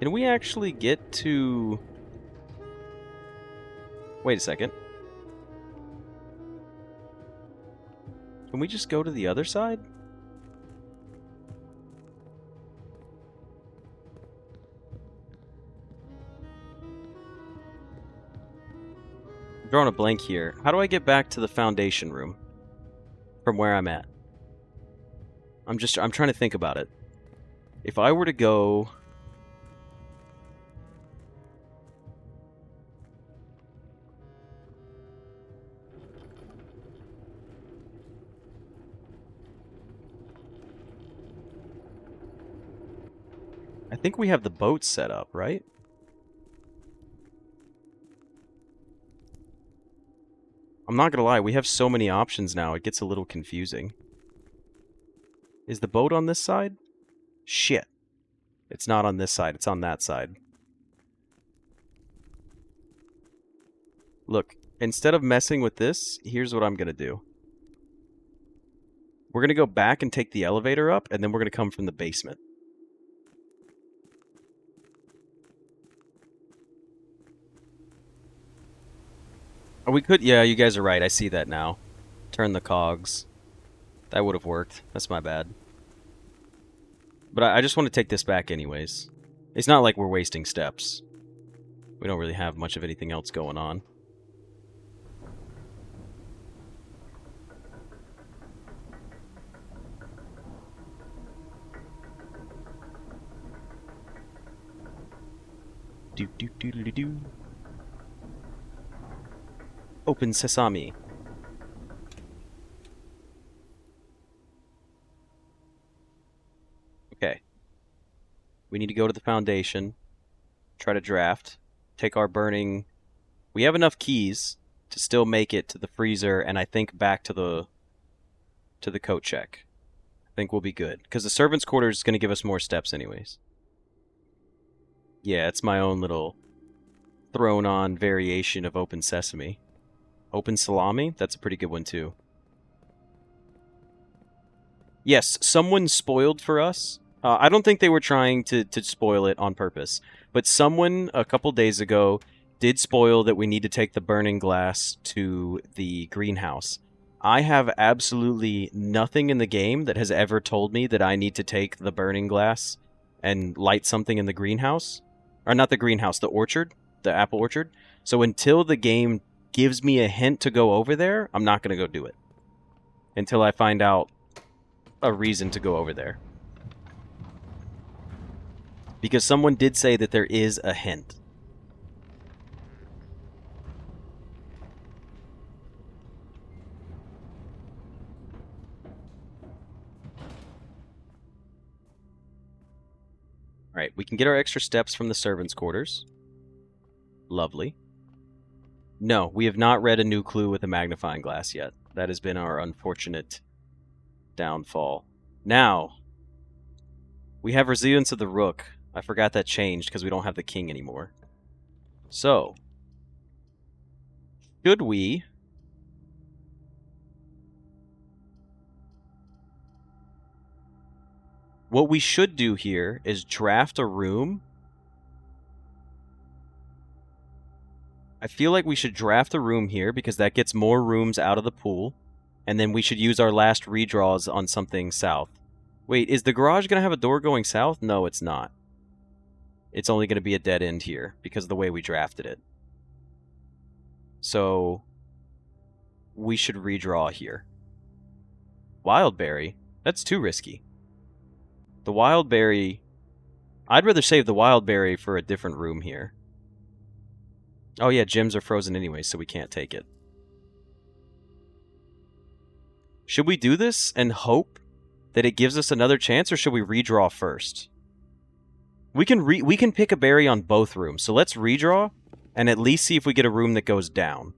Can we actually get to... Wait a second. Can we just go to the other side? I'm drawing a blank here. How do I get back to the foundation room from where I'm at? I'm trying to think about it. If I were to go... I think we have the boat set up, right? I'm not gonna lie, we have so many options now, it gets a little confusing. Is the boat on this side? Shit. It's not on this side, it's on that side. Look, instead of messing with this, here's what I'm gonna do. We're gonna go back and take the elevator up, and then we're gonna come from the basement. Oh, we could... Yeah, you guys are right, I see that now. Turn the cogs. That would have worked. That's my bad. But I just want to take this back anyways. It's not like we're wasting steps. We don't really have much of anything else going on. Do do do do do. Open sesame. Okay. We need to go to the foundation, try to draft, take our burning... We have enough keys to still make it to the freezer, and I think back to the coat check. I think we'll be good, because the servants' quarters is going to give us more steps anyways. Yeah, it's my own little thrown-on variation of open sesame. Open salami? That's a pretty good one, too. Yes, someone spoiled for us. I don't think they were trying to spoil it on purpose. But someone, a couple days ago, did spoil that we need to take the burning glass to the greenhouse. I have absolutely nothing in the game that has ever told me that I need to take the burning glass and light something in the greenhouse. Or not the greenhouse, the orchard. The apple orchard. So until the game gives me a hint to go over there, I'm not going to go do it. Until I find out a reason to go over there. Because someone did say that there is a hint. Alright, we can get our extra steps from the servants' quarters. Lovely. No, we have not read a new clue with a magnifying glass yet. That has been our unfortunate downfall. Now, we have Resilience of the Rook. I forgot that changed because we don't have the king anymore. So, should we... What we should do here is draft a room. I feel like we should draft a room here because that gets more rooms out of the pool. And then we should use our last redraws on something south. Wait, is the garage going to have a door going south? No, it's not. It's only going to be a dead end here because of the way we drafted it. So, we should redraw here. Wildberry? That's too risky. The Wildberry... I'd rather save the Wildberry for a different room here. Oh yeah, gems are frozen anyway, so we can't take it. Should we do this and hope that it gives us another chance, or should we redraw first? We can pick a berry on both rooms, so let's redraw and at least see if we get a room that goes down.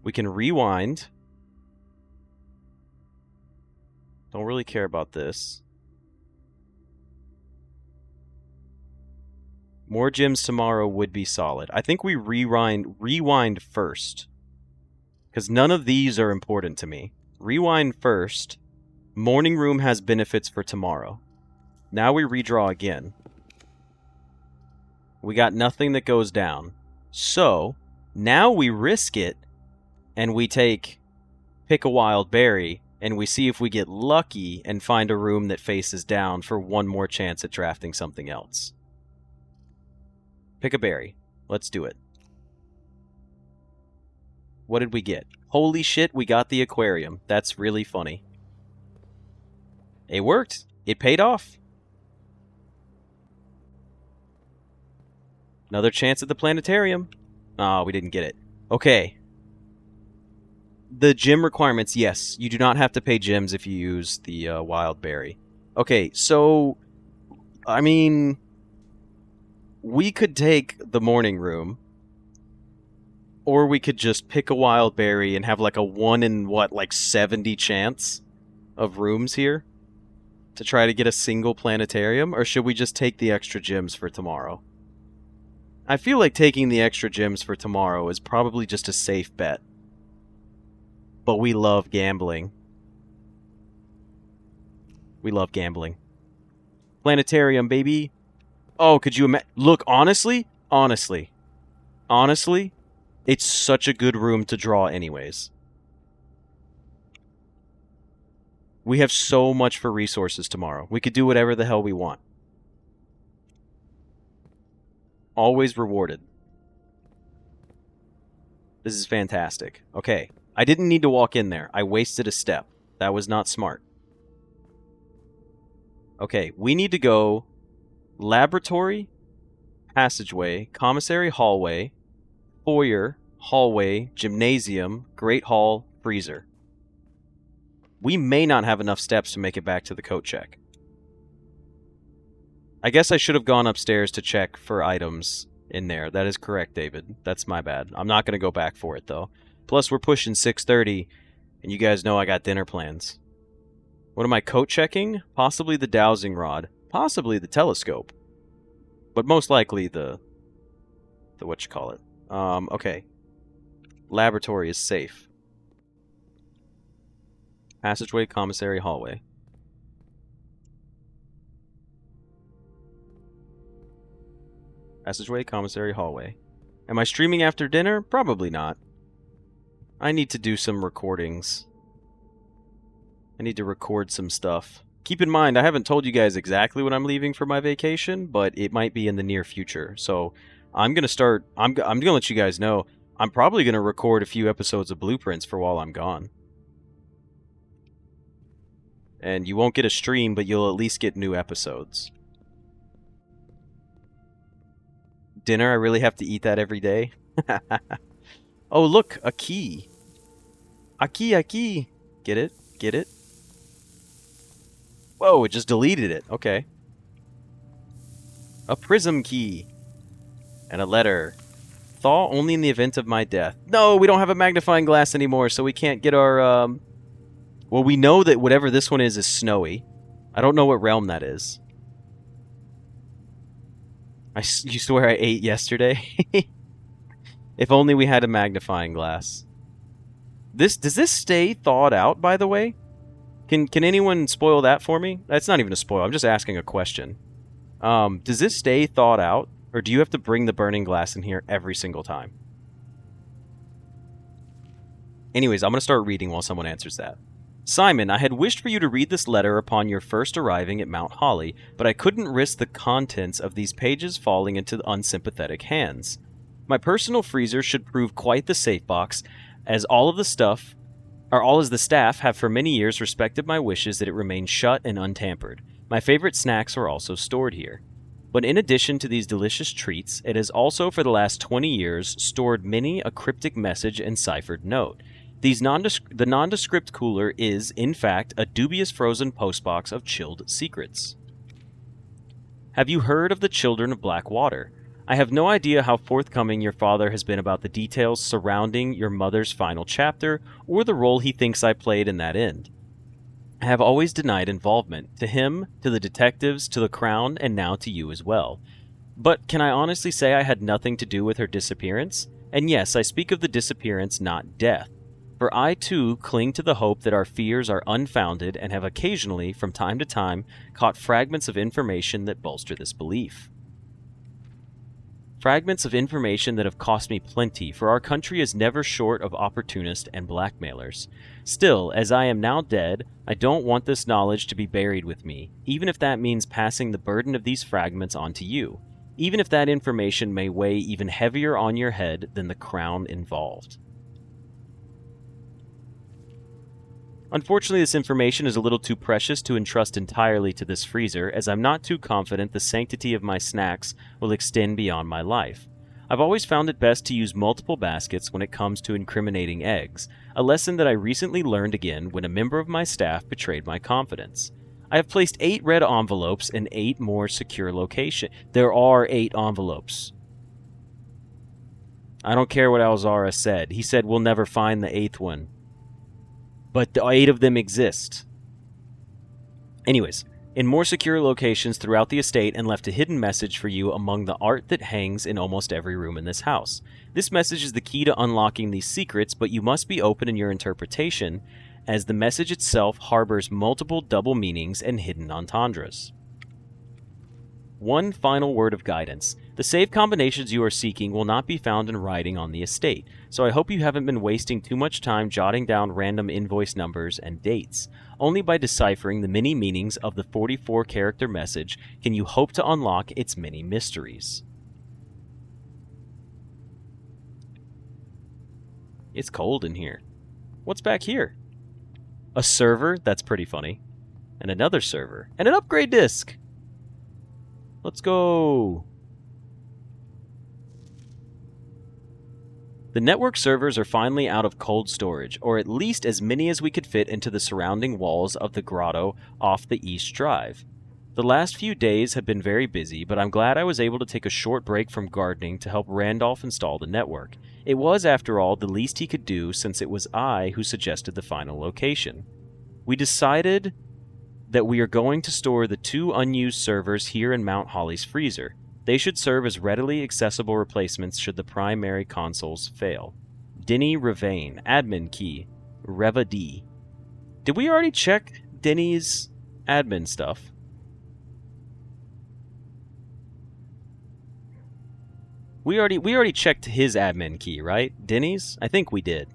We can rewind. Don't really care about this. More gems tomorrow would be solid. I think we rewind first. Because none of these are important to me. Rewind first. Morning room has benefits for tomorrow. Now we redraw again. We got nothing that goes down. So, now we risk it, and we pick a wild berry, and we see if we get lucky and find a room that faces down for one more chance at drafting something else. Pick a berry. Let's do it. What did we get? Holy shit, we got the aquarium. That's really funny. It worked. It paid off. Another chance at the planetarium. Oh, we didn't get it. Okay. The gym requirements, yes. You do not have to pay gyms if you use the wild berry. Okay, so... I mean... We could take the morning room. Or we could just pick a wild berry and have like a 1 in, 70 chance of rooms here? To try to get a single planetarium? Or should we just take the extra gyms for tomorrow? I feel like taking the extra gyms for tomorrow is probably just a safe bet. But we love gambling. We love gambling. Planetarium, baby. Oh, could you imagine? Look, honestly, it's such a good room to draw anyways. We have so much for resources tomorrow. We could do whatever the hell we want. Always rewarded. This is fantastic. Okay. I didn't need to walk in there. I wasted a step. That was not smart. Okay, we need to go laboratory, passageway, commissary hallway, foyer, hallway, gymnasium, great hall, freezer. We may not have enough steps to make it back to the coat check. I guess I should have gone upstairs to check for items in there. That is correct, David. That's my bad. I'm not going to go back for it, though. Plus, we're pushing 6:30, and you guys know I got dinner plans. What am I coat checking? Possibly the dowsing rod. Possibly the telescope. But most likely the whatchamacallit. Okay. Laboratory is safe. Passageway, commissary, hallway. Passageway, commissary, hallway. Am I streaming after dinner? Probably not. I need to do some recordings. I need to record some stuff. Keep in mind, I haven't told you guys exactly when I'm leaving for my vacation, but it might be in the near future. So I'm going to start... I'm going to let you guys know. I'm probably going to record a few episodes of Blueprints for while I'm gone. And you won't get a stream, but you'll at least get new episodes. Dinner, I really have to eat that every day? Oh, look, a key. A key. Get it? Get it? Whoa, it just deleted it. Okay. A prism key. And a letter. Thaw only in the event of my death. No, we don't have a magnifying glass anymore, so we can't get our, Well, we know that whatever this one is snowy. I don't know what realm that is. You swear I ate yesterday? If only we had a magnifying glass. Does this stay thawed out, by the way? Can anyone spoil that for me? That's not even a spoil. I'm just asking a question. Does this stay thawed out? Or do you have to bring the burning glass in here every single time? Anyways, I'm going to start reading while someone answers that. Simon, I had wished for you to read this letter upon your first arriving at Mount Holly, but I couldn't risk the contents of these pages falling into unsympathetic hands. My personal freezer should prove quite the safe box, as all as the staff have for many years respected my wishes that it remain shut and untampered. My favorite snacks are also stored here. But in addition to these delicious treats, it has also for the last 20 years stored many a cryptic message and ciphered note. The nondescript cooler is, in fact, a dubious frozen postbox of chilled secrets. Have you heard of the Children of Black Water? I have no idea how forthcoming your father has been about the details surrounding your mother's final chapter, or the role he thinks I played in that end. I have always denied involvement, to him, to the detectives, to the Crown, and now to you as well. But can I honestly say I had nothing to do with her disappearance? And yes, I speak of the disappearance, not death. For I, too, cling to the hope that our fears are unfounded and have occasionally, from time to time, caught fragments of information that bolster this belief. Fragments of information that have cost me plenty, for our country is never short of opportunists and blackmailers. Still, as I am now dead, I don't want this knowledge to be buried with me, even if that means passing the burden of these fragments on to you, even if that information may weigh even heavier on your head than the crown involved. Unfortunately, this information is a little too precious to entrust entirely to this freezer, as I'm not too confident the sanctity of my snacks will extend beyond my life. I've always found it best to use multiple baskets when it comes to incriminating eggs, a lesson that I recently learned again when a member of my staff betrayed my confidence. I have placed 8 red envelopes in 8 more secure locations. There are 8 envelopes. I don't care what Alzara said. He said we'll never find the 8th one. But the 8 of them exist. Anyways, in more secure locations throughout the estate, and left a hidden message for you among the art that hangs in almost every room in this house. This message is the key to unlocking these secrets, but you must be open in your interpretation, as the message itself harbors multiple double meanings and hidden entendres. One final word of guidance. The save combinations you are seeking will not be found in writing on the estate, so I hope you haven't been wasting too much time jotting down random invoice numbers and dates. Only by deciphering the many meanings of the 44-character message can you hope to unlock its many mysteries. It's cold in here. What's back here? A server? That's pretty funny. And another server. And an upgrade disc! Let's go! The network servers are finally out of cold storage, or at least as many as we could fit into the surrounding walls of the grotto off the East Drive. The last few days have been very busy, but I'm glad I was able to take a short break from gardening to help Randolph install the network. It was, after all, the least he could do, since it was I who suggested the final location. We decided that we are going to store the 2 unused servers here in Mount Holly's freezer. They should serve as readily accessible replacements should the primary consoles fail. Denny Revane, admin key, Reva D. Did we already check Denny's admin stuff? We already checked his admin key, right? Denny's? I think we did.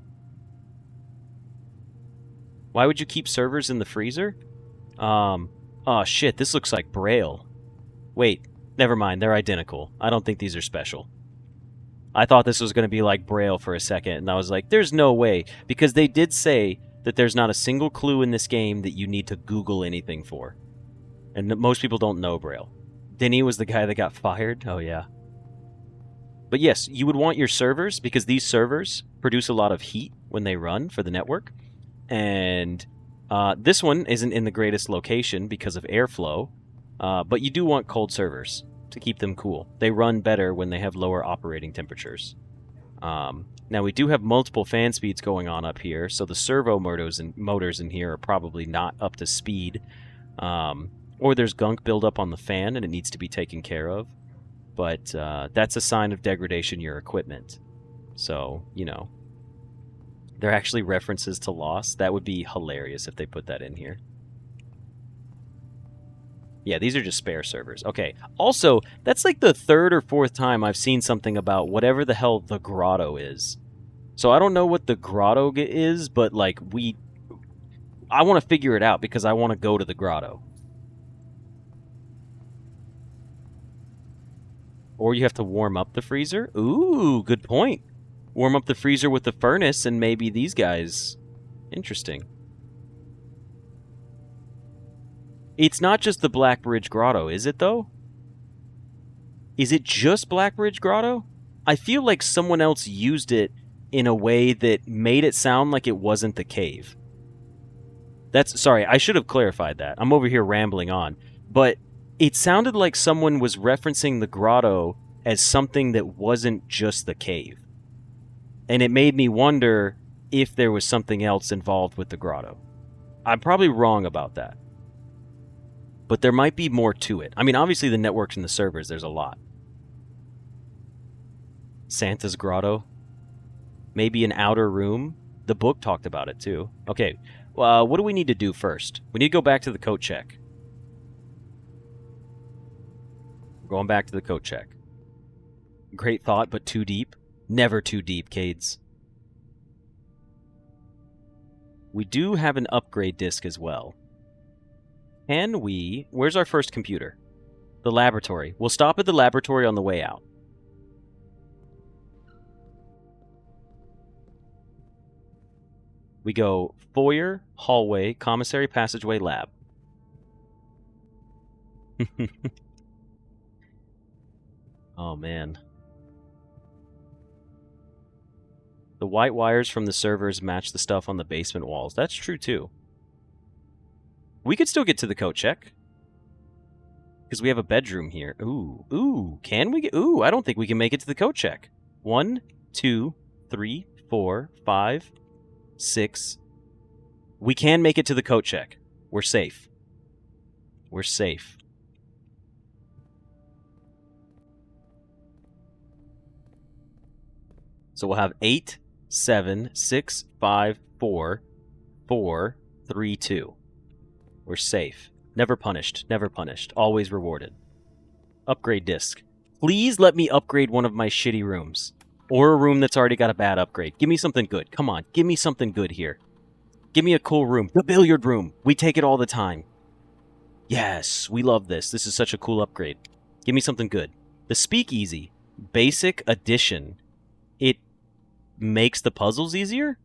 Why would you keep servers in the freezer? Oh shit, this looks like Braille. Wait, never mind, they're identical. I don't think these are special. I thought this was going to be like Braille for a second, and I was like, there's no way, because they did say that there's not a single clue in this game that you need to Google anything for. And most people don't know Braille. Denny was the guy that got fired? Oh yeah. But yes, you would want your servers, because these servers produce a lot of heat when they run for the network. And this one isn't in the greatest location because of airflow, but you do want cold servers to keep them cool. They run better when they have lower operating temperatures. Now we do have multiple fan speeds going on up here, so the servo motors in here are probably not up to speed. Or there's gunk buildup on the fan and it needs to be taken care of. But that's a sign of degradation in your equipment. So, you know. They're actually references to Lost. That would be hilarious if they put that in here. Yeah, these are just spare servers. Okay. Also, that's like the 3rd or 4th time I've seen something about whatever the hell the grotto is. So I don't know what the grotto is, but like I want to figure it out because I want to go to the grotto. Or you have to warm up the freezer? Ooh, good point. Warm up the freezer with the furnace and maybe these guys. Interesting. It's not just the Blackbridge Grotto, is it though? Is it just Blackbridge Grotto? I feel like someone else used it in a way that made it sound like it wasn't the cave. Sorry, I should have clarified that. I'm over here rambling on. But it sounded like someone was referencing the grotto as something that wasn't just the cave. And it made me wonder if there was something else involved with the grotto. I'm probably wrong about that. But there might be more to it. I mean, obviously the networks and the servers, there's a lot. Santa's grotto. Maybe an outer room. The book talked about it too. Okay, well, what do we need to do first? We need to go back to the coat check. Going back to the coat check. Great thought, but too deep. Never too deep, Cades. We do have an upgrade disc as well. Can we... Where's our first computer? The laboratory. We'll stop at the laboratory on the way out. We go foyer, hallway, commissary, passageway, lab. Oh, man. The white wires from the servers match the stuff on the basement walls. That's true, too. We could still get to the coat check. Because we have a bedroom here. Ooh, can we get... Ooh, I don't think we can make it to the coat check. 1, 2, 3, 4, 5, 6. We can make it to the coat check. We're safe. We're safe. So we'll have 8, 7, 6, 5, 4, 4, 3, 2. We're safe. Never punished. Never punished. Always rewarded. Upgrade disc. Please let me upgrade one of my shitty rooms. Or a room that's already got a bad upgrade. Give me something good. Come on. Give me something good here. Give me a cool room. The billiard room. We take it all the time. Yes. We love this. This is such a cool upgrade. Give me something good. The speakeasy. Basic addition. It makes the puzzles easier?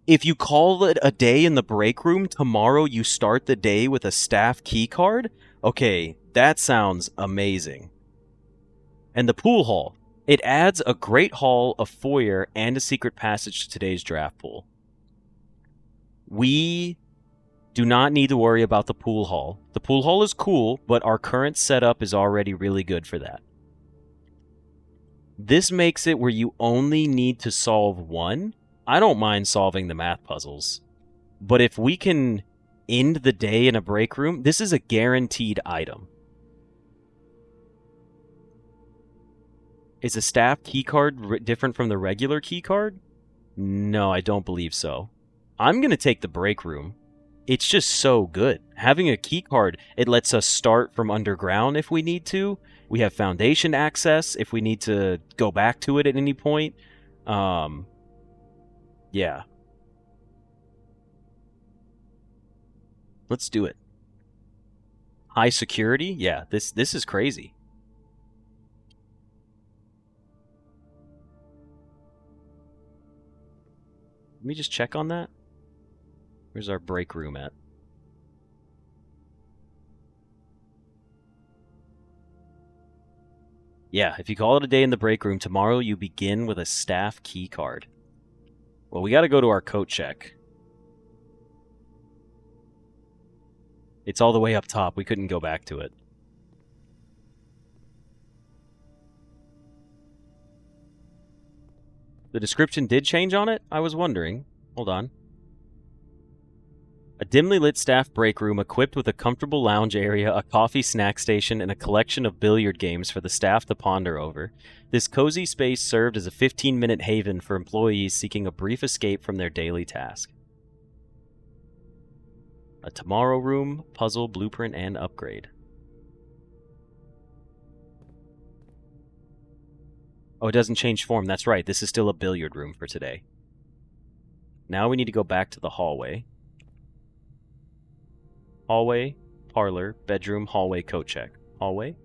If you call it a day in the break room, tomorrow you start the day with a staff key card? Okay, that sounds amazing. And the pool hall. It adds a great hall, a foyer, and a secret passage to today's draft pool. We do not need to worry about the pool hall. The pool hall is cool, but our current setup is already really good for that. This makes it where you only need to solve one. I don't mind solving the math puzzles. But if we can end the day in a break room, this is a guaranteed item. Is a staff keycard different from the regular keycard? No, I don't believe so. I'm going to take the break room. It's just so good. Having a keycard, it lets us start from underground if we need to. We have foundation access if we need to go back to it at any point. Yeah. Let's do it. High security? Yeah, this is crazy. Let me just check on that. Where's our break room at? Yeah, if you call it a day in the break room, tomorrow you begin with a staff key card. Well, we got to go to our coat check. It's all the way up top. We couldn't go back to it. The description did change on it? I was wondering. Hold on. A dimly lit staff break room equipped with a comfortable lounge area, a coffee snack station, and a collection of billiard games for the staff to ponder over. This cozy space served as a 15-minute haven for employees seeking a brief escape from their daily task. A tomorrow room, puzzle, blueprint, and upgrade. Oh, it doesn't change form. That's right. This is still a billiard room for today. Now we need to go back to the hallway. Hallway, parlor, bedroom, hallway, coat check. Hallway.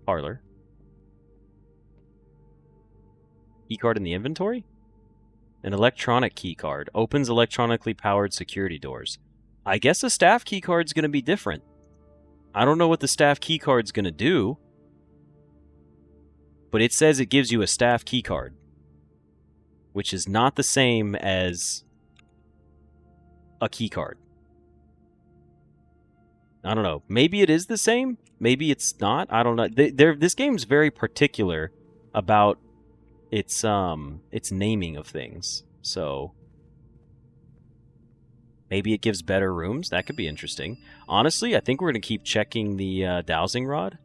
Parlor. Keycard in the inventory? An electronic keycard. Opens electronically powered security doors. I guess a staff keycard's going to be different. I don't know what the staff keycard's going to do. But it says it gives you a staff keycard. Which is not the same as a keycard. I don't know. Maybe it is the same. Maybe it's not. I don't know. This game's very particular about its naming of things. So maybe it gives better rooms. That could be interesting. Honestly, I think we're going to keep checking the dowsing rod.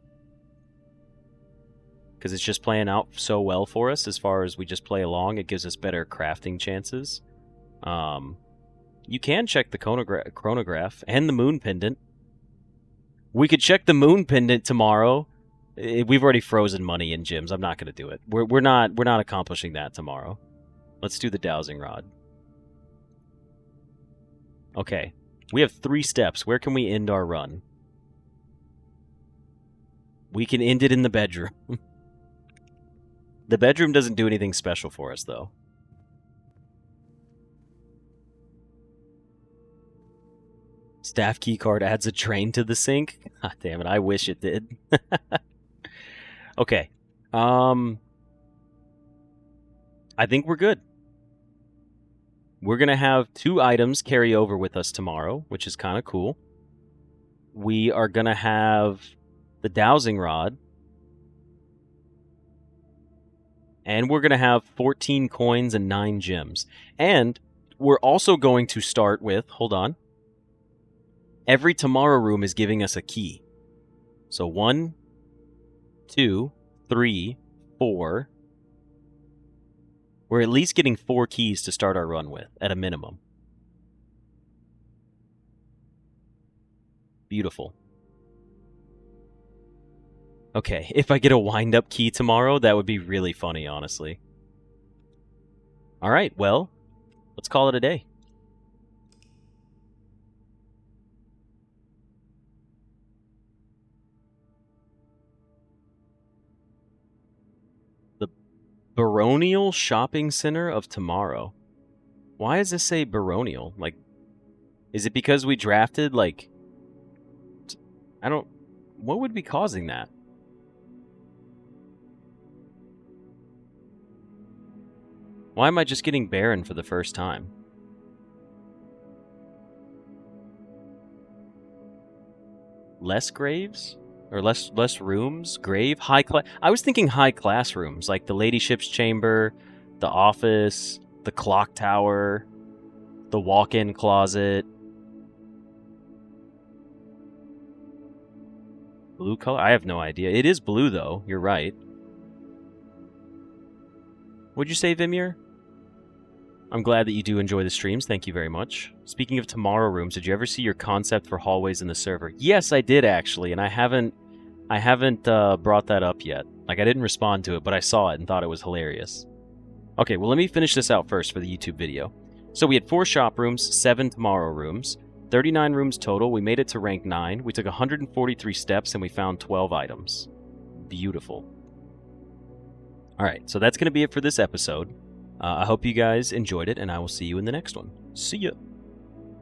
Because it's just playing out so well for us as far as we just play along. It gives us better crafting chances. You can check the chronograph and the moon pendant. We could check the moon pendant tomorrow. We've already frozen money in gyms. I'm not going to do it. We're not accomplishing that tomorrow. Let's do the dowsing rod. Okay. We have 3 steps. Where can we end our run? We can end it in the bedroom. The bedroom doesn't do anything special for us, though. Staff key card adds a train to the sink. God damn it, I wish it did. Okay. I think we're good. We're going to have 2 items carry over with us tomorrow, which is kind of cool. We are going to have the dowsing rod. And we're going to have 14 coins and 9 gems. And we're also going to start with, hold on. Every tomorrow room is giving us a key. So 1, 2, 3, 4. We're at least getting 4 keys to start our run with, at a minimum. Beautiful. Okay, if I get a wind-up key tomorrow, that would be really funny, honestly. Alright, well, let's call it a day. The Baronial Shopping Center of Tomorrow. Why does this say Baronial? Like, is it because we drafted, like... I don't... What would be causing that? Why am I just getting Baron for the first time? Less graves? Or less rooms? Grave? High class? I was thinking high class rooms, like the ladyship's chamber, the office, the clock tower, the walk-in closet. Blue color? I have no idea. It is blue, though. You're right. What'd you say, Vimir? I'm glad that you do enjoy the streams. Thank you very much. Speaking of tomorrow rooms, did you ever see your concept for hallways in the server? Yes, I did, actually, and I haven't brought that up yet. Like, I didn't respond to it, but I saw it and thought it was hilarious. Okay, well, let me finish this out first for the YouTube video. So we had 4 shop rooms, 7 tomorrow rooms, 39 rooms total. We made it to rank 9. We took 143 steps, and we found 12 items. Beautiful. Alright, so that's going to be it for this episode. I hope you guys enjoyed it, and I will see you in the next one. See ya!